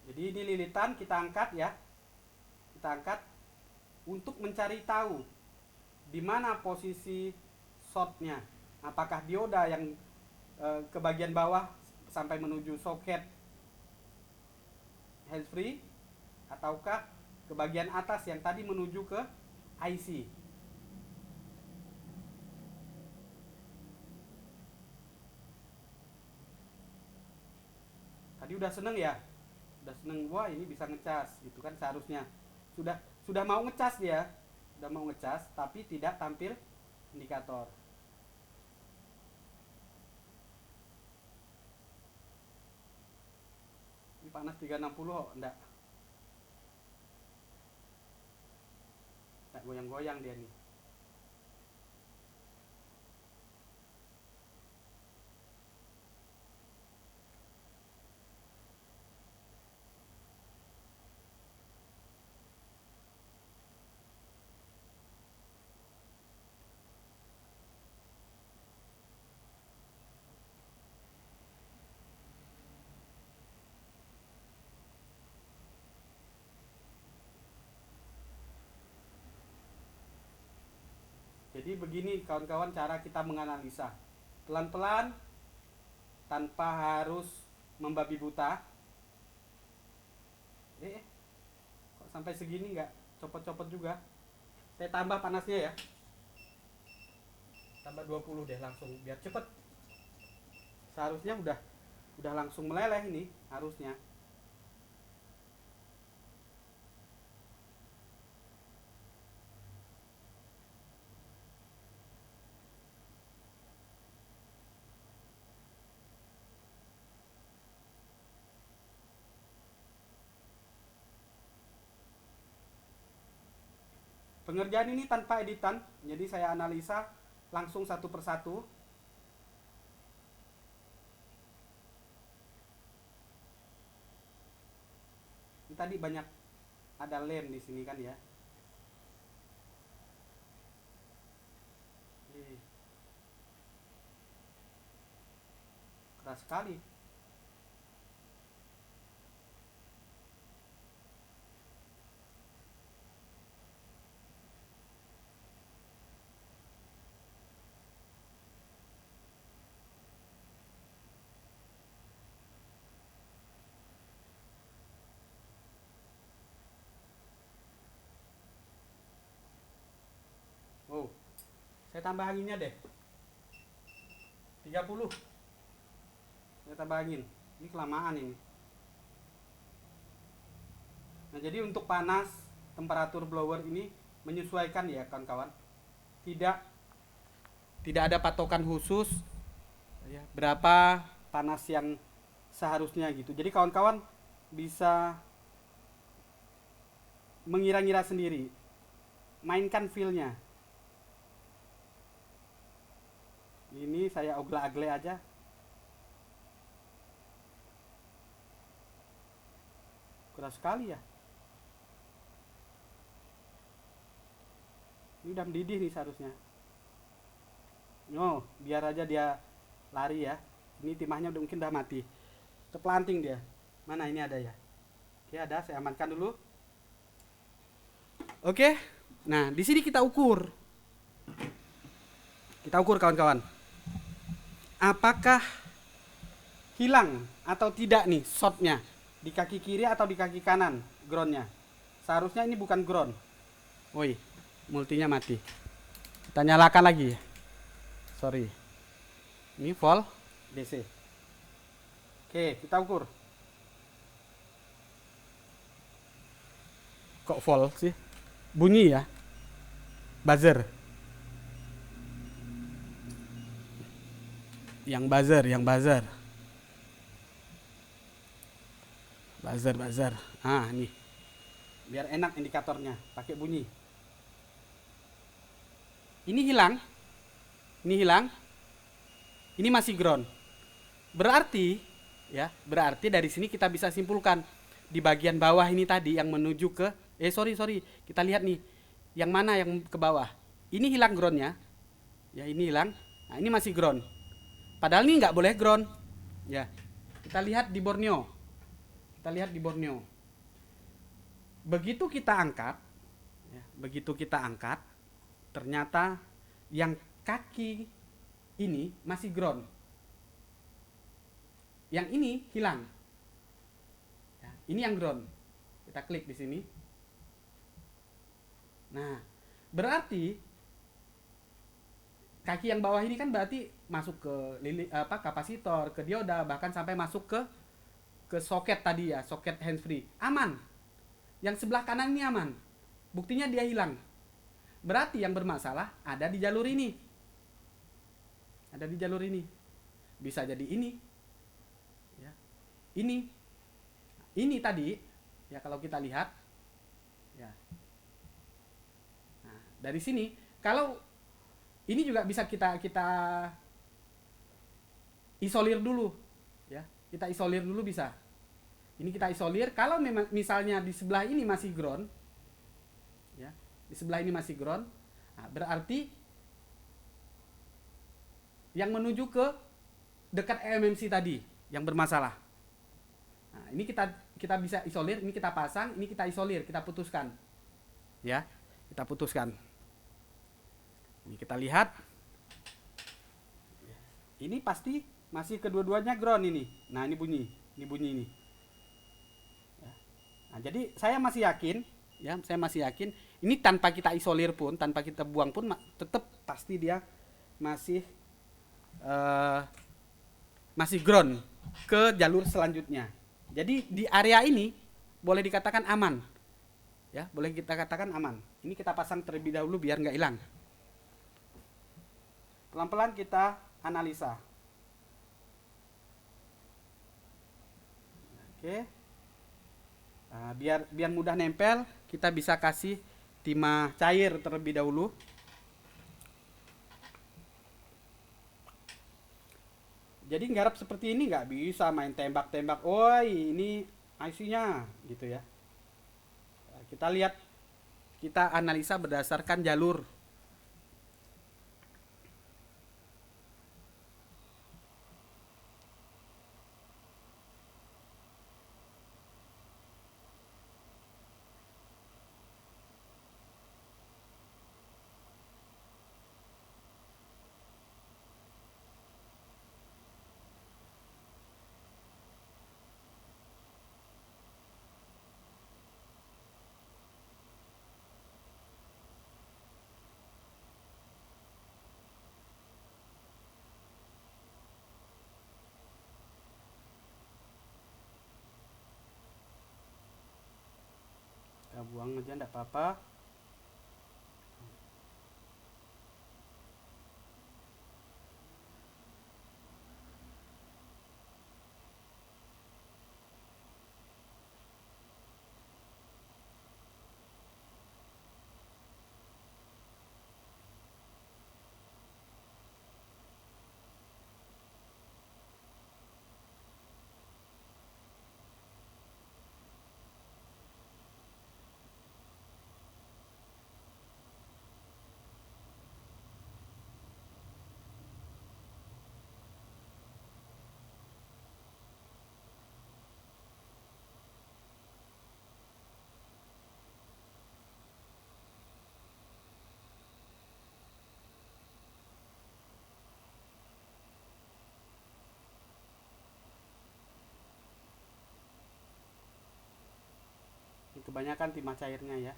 Jadi ini lilitan kita angkat ya. Kita angkat untuk mencari tahu di mana posisi shortnya. Apakah dioda yang ke bagian bawah sampai menuju soket handsfree, ataukah ke bagian atas yang tadi menuju ke IC. Tadi udah seneng ya, udah seneng, wah ini bisa ngecas gitu kan. Seharusnya sudah mau ngecas dia, sudah mau ngecas tapi tidak tampil indikator. Ini panas 360. Oh enggak goyang-goyang dia nih. Jadi begini kawan-kawan cara kita menganalisa. Pelan-pelan tanpa harus membabi buta. Kok sampai segini nggak copot-copot juga. Saya tambah panasnya ya. Tambah 20 deh langsung biar cepet. Seharusnya udah langsung meleleh ini harusnya. Pengerjaan ini tanpa editan, jadi saya analisa langsung satu persatu. Ini tadi banyak ada lem di sini kan ya. Keras sekali. Oh, saya tambah anginnya deh. 30. Saya tambah angin. Ini kelamaan ini. Nah, jadi untuk panas temperatur blower ini menyesuaikan ya kawan-kawan. Tidak tidak ada patokan khusus ya, berapa panas yang seharusnya gitu. Jadi kawan-kawan bisa mengira-ngira sendiri, mainkan feel-nya. Ini saya ogle-agle aja. Keras sekali ya. Ini udah mendidih nih seharusnya. No, biar aja dia lari ya. Ini timahnya udah mungkin udah mati. Terpelanting dia. Mana ini ada ya? Oke, ada. Saya amankan dulu. Oke. Nah, di sini kita ukur. Kita ukur kawan-kawan. Apakah hilang atau tidak nih shotnya di kaki kiri atau di kaki kanan groundnya? Seharusnya ini bukan ground. Woi, multinya mati. Kita nyalakan lagi. Sorry. Ini vol DC. Oke, kita ukur. Kok vol sih? Bunyi ya. Buzzer. Yang buzzer. Buzzer. Ah, nih. Biar enak indikatornya, pakai bunyi. Ini hilang. Ini masih ground. Berarti dari sini kita bisa simpulkan di bagian bawah ini tadi yang menuju ke sorry. Kita lihat nih. Yang mana yang ke bawah? Ini hilang groundnya. Ya, ini hilang. Nah, ini masih ground. Padahal ini nggak boleh ground. Ya. Kita lihat di Borneo. Begitu kita angkat, ternyata yang kaki ini masih ground. Yang ini hilang. Ya, ini yang ground. Kita klik di sini. Nah, berarti kaki yang bawah ini kan berarti masuk ke kapasitor, ke dioda, bahkan sampai masuk ke soket tadi ya, soket handsfree. Aman. Yang sebelah kanan ini aman. Buktinya dia hilang. Berarti yang bermasalah ada di jalur ini. Bisa jadi ini. Ya. Ini tadi ya, kalau kita lihat ya. Nah, dari sini kalau ini juga bisa kita isolir dulu ya. Kita isolir dulu bisa. Ini kita isolir. Kalau memang misalnya di sebelah ini masih ground ya, nah, berarti yang menuju ke dekat MMC tadi yang bermasalah. Nah, ini kita bisa isolir, ini kita pasang, ini kita isolir, kita putuskan. Ya, kita putuskan. Ini kita lihat. Ini pasti masih kedua-duanya ground ini. Nah, ini bunyi ini. Ya. Nah, jadi saya masih yakin ini tanpa kita isolir pun, tanpa kita buang pun tetap pasti dia masih ground ke jalur selanjutnya. Jadi di area ini boleh dikatakan aman. Ya, boleh kita katakan aman. Ini kita pasang terlebih dahulu biar nggak hilang. Pelan-pelan kita analisa. Oke. Nah, biar mudah nempel, kita bisa kasih timah cair terlebih dahulu. Jadi nggarap seperti ini nggak bisa main tembak-tembak. Woi, ini IC-nya gitu ya. Nah, kita lihat, kita analisa berdasarkan jalur. Kita buang aja enggak apa-apa. kebanyakan timah cairnya ya.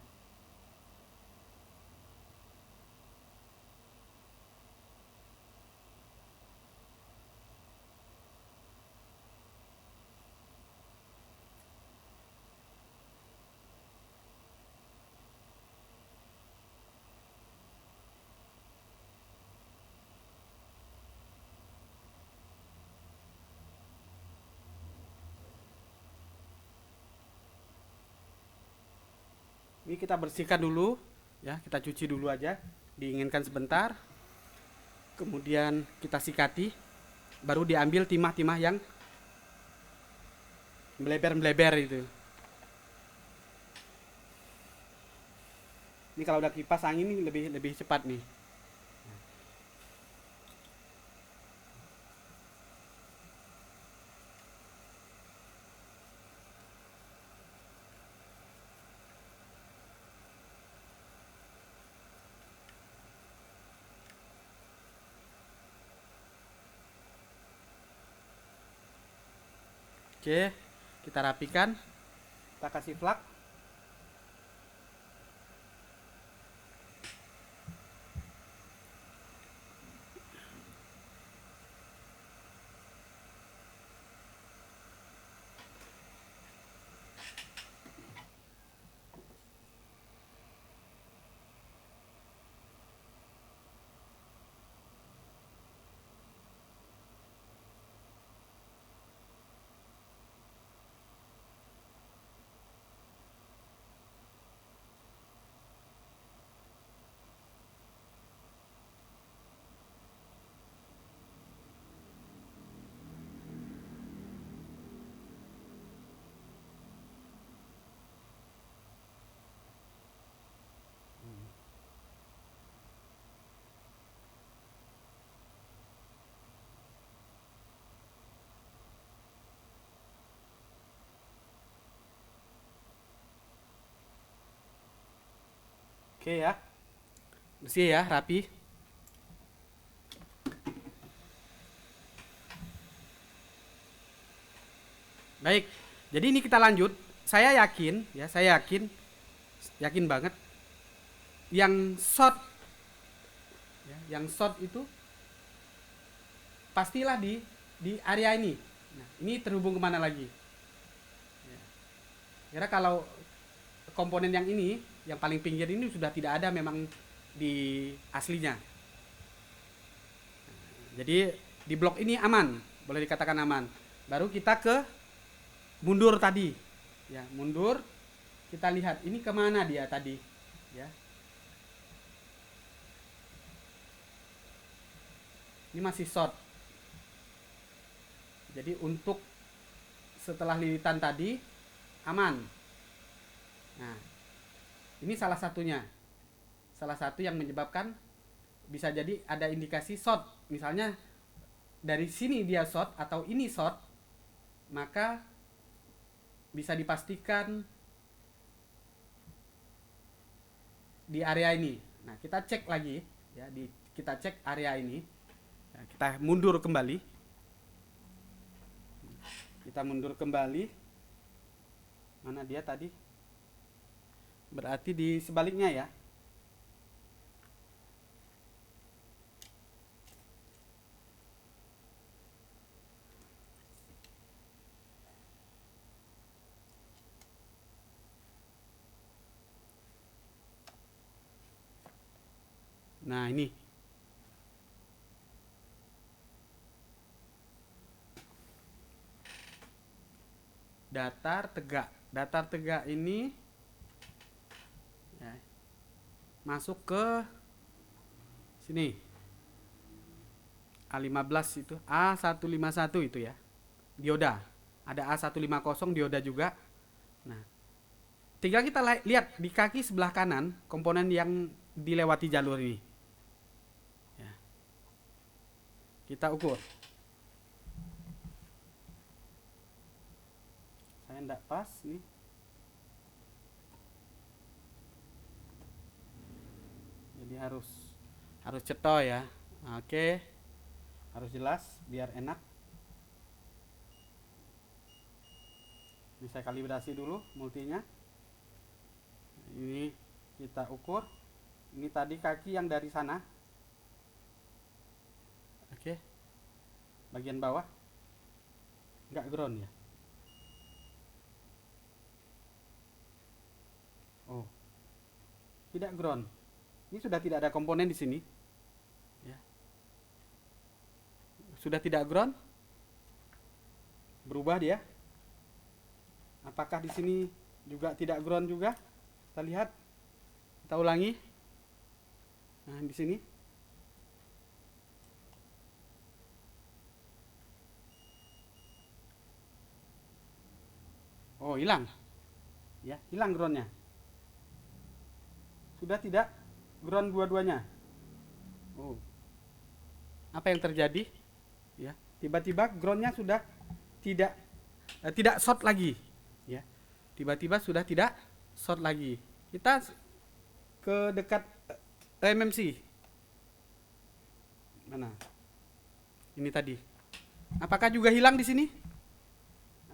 Ini kita bersihkan dulu ya, kita cuci dulu aja, dinginkan sebentar. Kemudian kita sikati, baru diambil timah-timah yang melebar-melebar itu. Ini kalau udah kipas angin ini lebih cepat nih. Oke, kita rapikan, kita kasih flak. Oke ya, bersih ya, rapi. Baik, jadi ini kita lanjut. Saya yakin, ya, yakin banget, yang short, ya, yang short itu pastilah di area ini. Nah, ini terhubung kemana lagi? Ya. Kira kalau komponen yang ini, yang paling pinggir ini sudah tidak ada memang di aslinya. Jadi di blok ini aman, boleh dikatakan aman. Baru kita ke mundur tadi, ya, mundur, kita lihat ini kemana dia tadi, ya. Ini masih short. Jadi untuk setelah lilitan tadi aman. Nah, ini salah satunya, salah satu yang menyebabkan bisa jadi ada indikasi short. Misalnya dari sini dia short atau ini short, maka bisa dipastikan di area ini. Nah, kita cek lagi ya, kita cek area ini. Nah, kita mundur kembali. Kita mundur kembali. Mana dia tadi? Berarti di sebaliknya ya. Nah, ini. Datar tegak. Datar tegak ini ya, masuk ke sini. A15 itu, A151 itu ya. Dioda. Ada A150 dioda juga. Nah, tinggal kita lihat di kaki sebelah kanan komponen yang dilewati jalur ini. Ya. Kita ukur. Saya enggak pas nih. Jadi harus ceto ya. Oke. Harus jelas biar enak. Ini saya kalibrasi dulu multinya. Ini kita ukur. Ini tadi kaki yang dari sana. Oke. Bagian bawah nggak ground ya. Oh, tidak ground. Ini sudah tidak ada komponen di sini. Ya. Sudah tidak ground. Berubah dia. Apakah di sini juga tidak ground juga? Kita lihat. Kita ulangi. Nah, di sini. Oh, hilang. Ya, hilang groundnya. Sudah tidak ground dua-duanya. Oh. Apa yang terjadi? Ya, tiba-tiba groundnya sudah tidak short lagi. Ya. Tiba-tiba sudah tidak short lagi. Kita ke dekat MMC. Mana? Ini tadi. Apakah juga hilang di sini?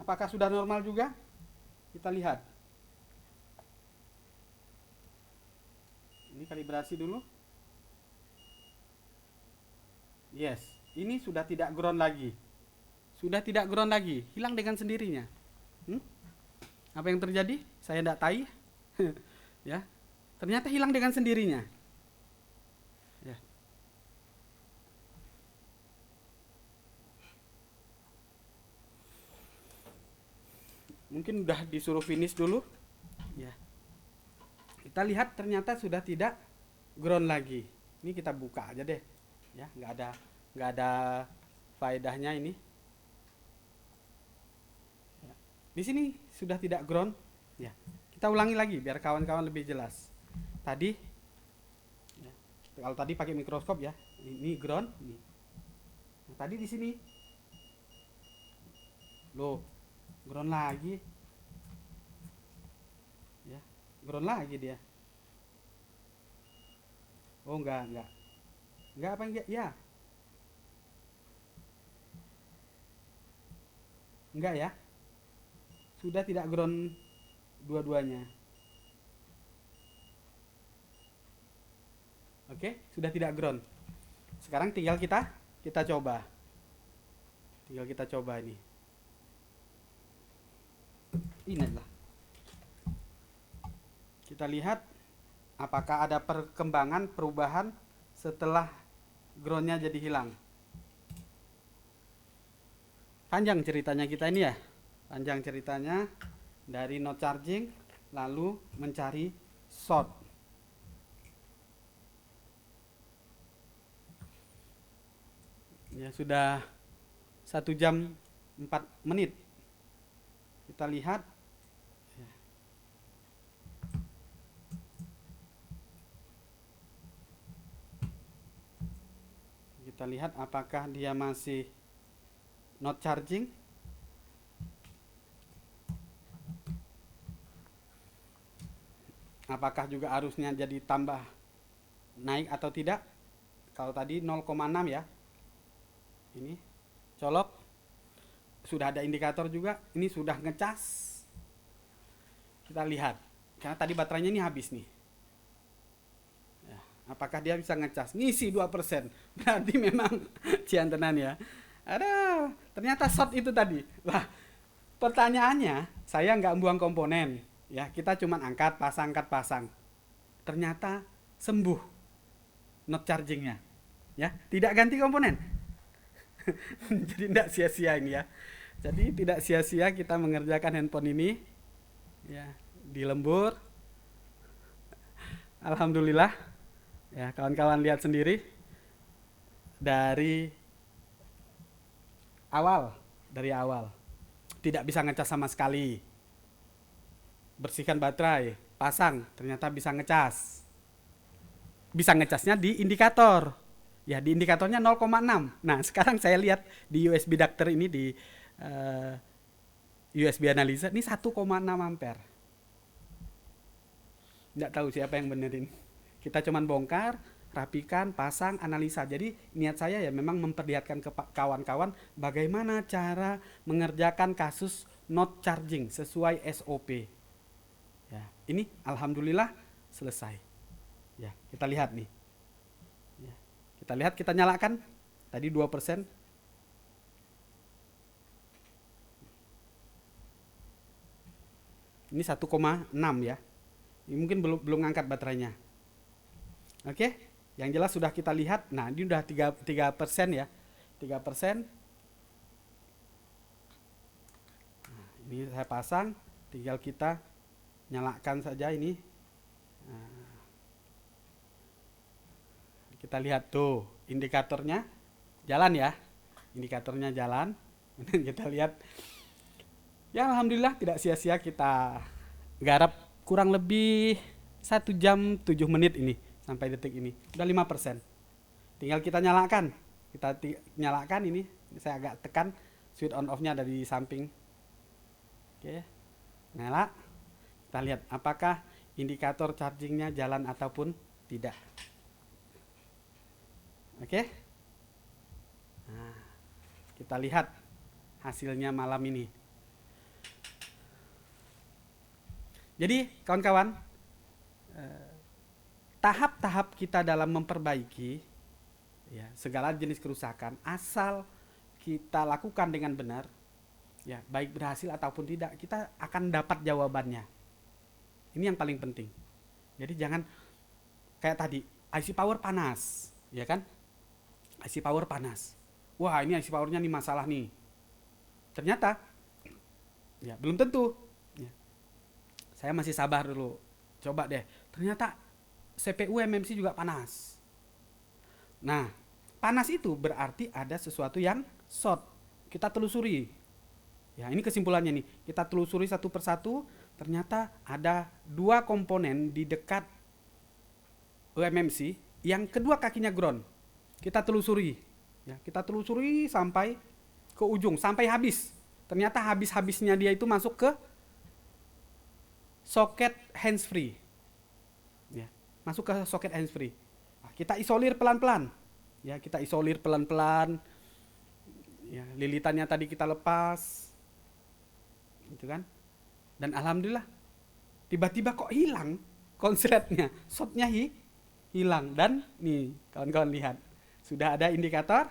Apakah sudah normal juga? Kita lihat. Ini kalibrasi dulu. Yes, ini sudah tidak ground lagi. Sudah tidak ground lagi, hilang dengan sendirinya. Apa yang terjadi? Saya tidak tahu. Ya, ternyata hilang dengan sendirinya. Ya. Mungkin udah disuruh finish dulu. Ya. Kita lihat ternyata sudah tidak ground lagi. Ini kita buka aja deh. Ya, nggak ada faedahnya ini. Ya. Di sini sudah tidak ground. Ya. Kita ulangi lagi biar kawan-kawan lebih jelas. Tadi, ya, kalau tadi pakai mikroskop ya, ini ground. Ini. Nah, tadi di sini, loh, ground lagi. Ya, ground lagi dia. Oh enggak apa enggak ya, enggak ya, sudah tidak ground dua-duanya. Oke, sudah tidak ground. Sekarang tinggal kita coba, ini inilah, kita lihat apakah ada perkembangan perubahan setelah groundnya jadi hilang. Panjang ceritanya kita ini ya, panjang ceritanya dari no charging lalu mencari short. Ya sudah 1 jam 4 menit. Kita lihat. Kita lihat apakah dia masih not charging. Apakah juga arusnya jadi tambah naik atau tidak? Kalau tadi 0,6 ya. Ini colok. Sudah ada indikator juga. Ini sudah ngecas. Kita lihat. Karena tadi baterainya ini habis nih. Apakah dia bisa ngecas? Ngisi 2%. Berarti memang ciantenan ya. Ada, ternyata short itu tadi. Lah, pertanyaannya, saya nggak buang komponen. Ya, kita cuma angkat, pasang. Ternyata sembuh not chargingnya. Ya, tidak ganti komponen. Jadi tidak sia-sia ini ya. Jadi tidak sia-sia kita mengerjakan handphone ini. Ya, di lembur. Alhamdulillah. Ya, kawan-kawan lihat sendiri dari awal tidak bisa ngecas sama sekali. Bersihkan baterai, pasang, ternyata bisa ngecas. Bisa ngecasnya di indikator. Ya, di indikatornya 0,6. Nah, sekarang saya lihat di USB adapter ini di USB analisa ini 1,6 ampere. Tidak tahu siapa yang benerin. Kita cuman bongkar, rapikan, pasang, analisa. Jadi niat saya ya memang memperlihatkan ke kawan-kawan bagaimana cara mengerjakan kasus not charging sesuai SOP. Ya, ini alhamdulillah selesai. Ya, kita lihat nih. Ya, kita lihat, kita nyalakan tadi 2%. Ini 1,6 ya. Ini mungkin belum ngangkat baterainya. Oke, yang jelas sudah kita lihat. Nah, ini udah 3% ya. 3%. Nah, ini saya pasang, tinggal kita nyalakan saja ini. Nah, kita lihat tuh indikatornya jalan ya. Indikatornya jalan. Kita lihat. Ya alhamdulillah tidak sia-sia kita garap kurang lebih 1 jam 7 menit ini sampai detik ini. Udah 5%. Tinggal kita nyalakan. Kita nyalakan ini. Saya agak tekan switch on off-nya dari samping. Oke. Nyala. Kita lihat apakah indikator chargingnya jalan ataupun tidak. Oke. Nah, kita lihat hasilnya malam ini. Jadi kawan-kawan, tahap-tahap kita dalam memperbaiki ya, segala jenis kerusakan asal kita lakukan dengan benar, ya baik berhasil ataupun tidak, kita akan dapat jawabannya. Ini yang paling penting. Jadi jangan kayak tadi IC power panas, ya kan? IC power panas. Wah ini IC powernya nih masalah nih. Ternyata ya belum tentu. Saya masih sabar dulu. Coba deh. Ternyata CPU MMC juga panas. Nah, panas itu berarti ada sesuatu yang short. Kita telusuri. Ya, ini kesimpulannya nih. Kita telusuri satu persatu. Ternyata ada 2 komponen di dekat MMC yang kedua kakinya ground. Kita telusuri. Ya, kita telusuri sampai ke ujung, sampai habis. Ternyata habis-habisnya dia itu masuk ke soket handsfree, ya, masuk ke soket handsfree. Nah, kita isolir pelan-pelan, ya, kita isolir pelan-pelan. Ya, lilitannya tadi kita lepas, gitu kan? Dan alhamdulillah, tiba-tiba kok hilang konsletnya, shotnya hilang. Dan nih, kawan-kawan lihat, sudah ada indikator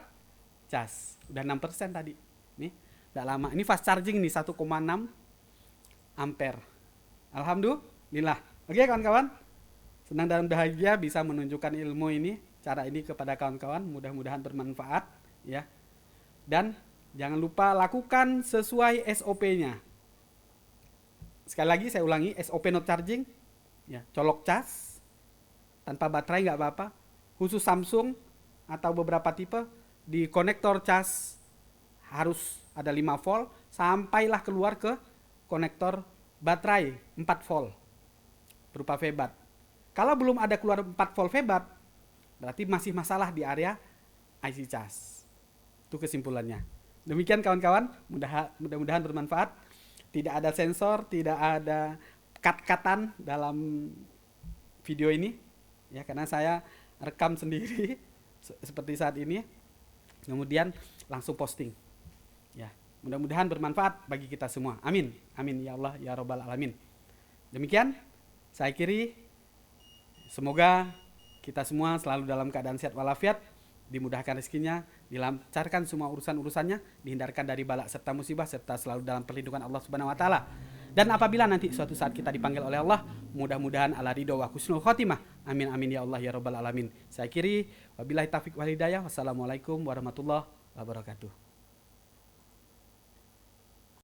cas, udah 6% tadi. Nih, tidak lama. Ini fast charging nih 1,6 ampere. Alhamdulillah. Oke kawan-kawan, senang dan bahagia bisa menunjukkan ilmu ini, cara ini kepada kawan-kawan. Mudah-mudahan bermanfaat ya. Dan jangan lupa lakukan sesuai SOP-nya. Sekali lagi saya ulangi, SOP not charging ya, colok cas tanpa baterai nggak apa-apa. Khusus Samsung atau beberapa tipe di konektor cas harus ada 5 volt sampailah keluar ke konektor baterai 4 volt berupa VBAT. Kalau belum ada keluar 4 volt VBAT, berarti masih masalah di area IC cas. Itu kesimpulannya. Demikian kawan-kawan, mudah-mudahan bermanfaat. Tidak ada sensor, tidak ada cut-cutan dalam video ini, ya karena saya rekam sendiri seperti saat ini, kemudian langsung posting. Ya. Mudah-mudahan bermanfaat bagi kita semua. Amin. Amin ya Allah ya Rabbal alamin. Demikian saya akhiri. Semoga kita semua selalu dalam keadaan sehat walafiat, dimudahkan rezekinya, dilancarkan semua urusan-urusannya, dihindarkan dari bala serta musibah, serta selalu dalam perlindungan Allah Subhanahu wa taala. Dan apabila nanti suatu saat kita dipanggil oleh Allah, mudah-mudahan ala ridho wa husnul khotimah. Amin amin ya Allah ya Rabbal alamin. Saya akhiri. Wabillahi taufiq wal hidayah. Wassalamualaikum warahmatullahi wabarakatuh.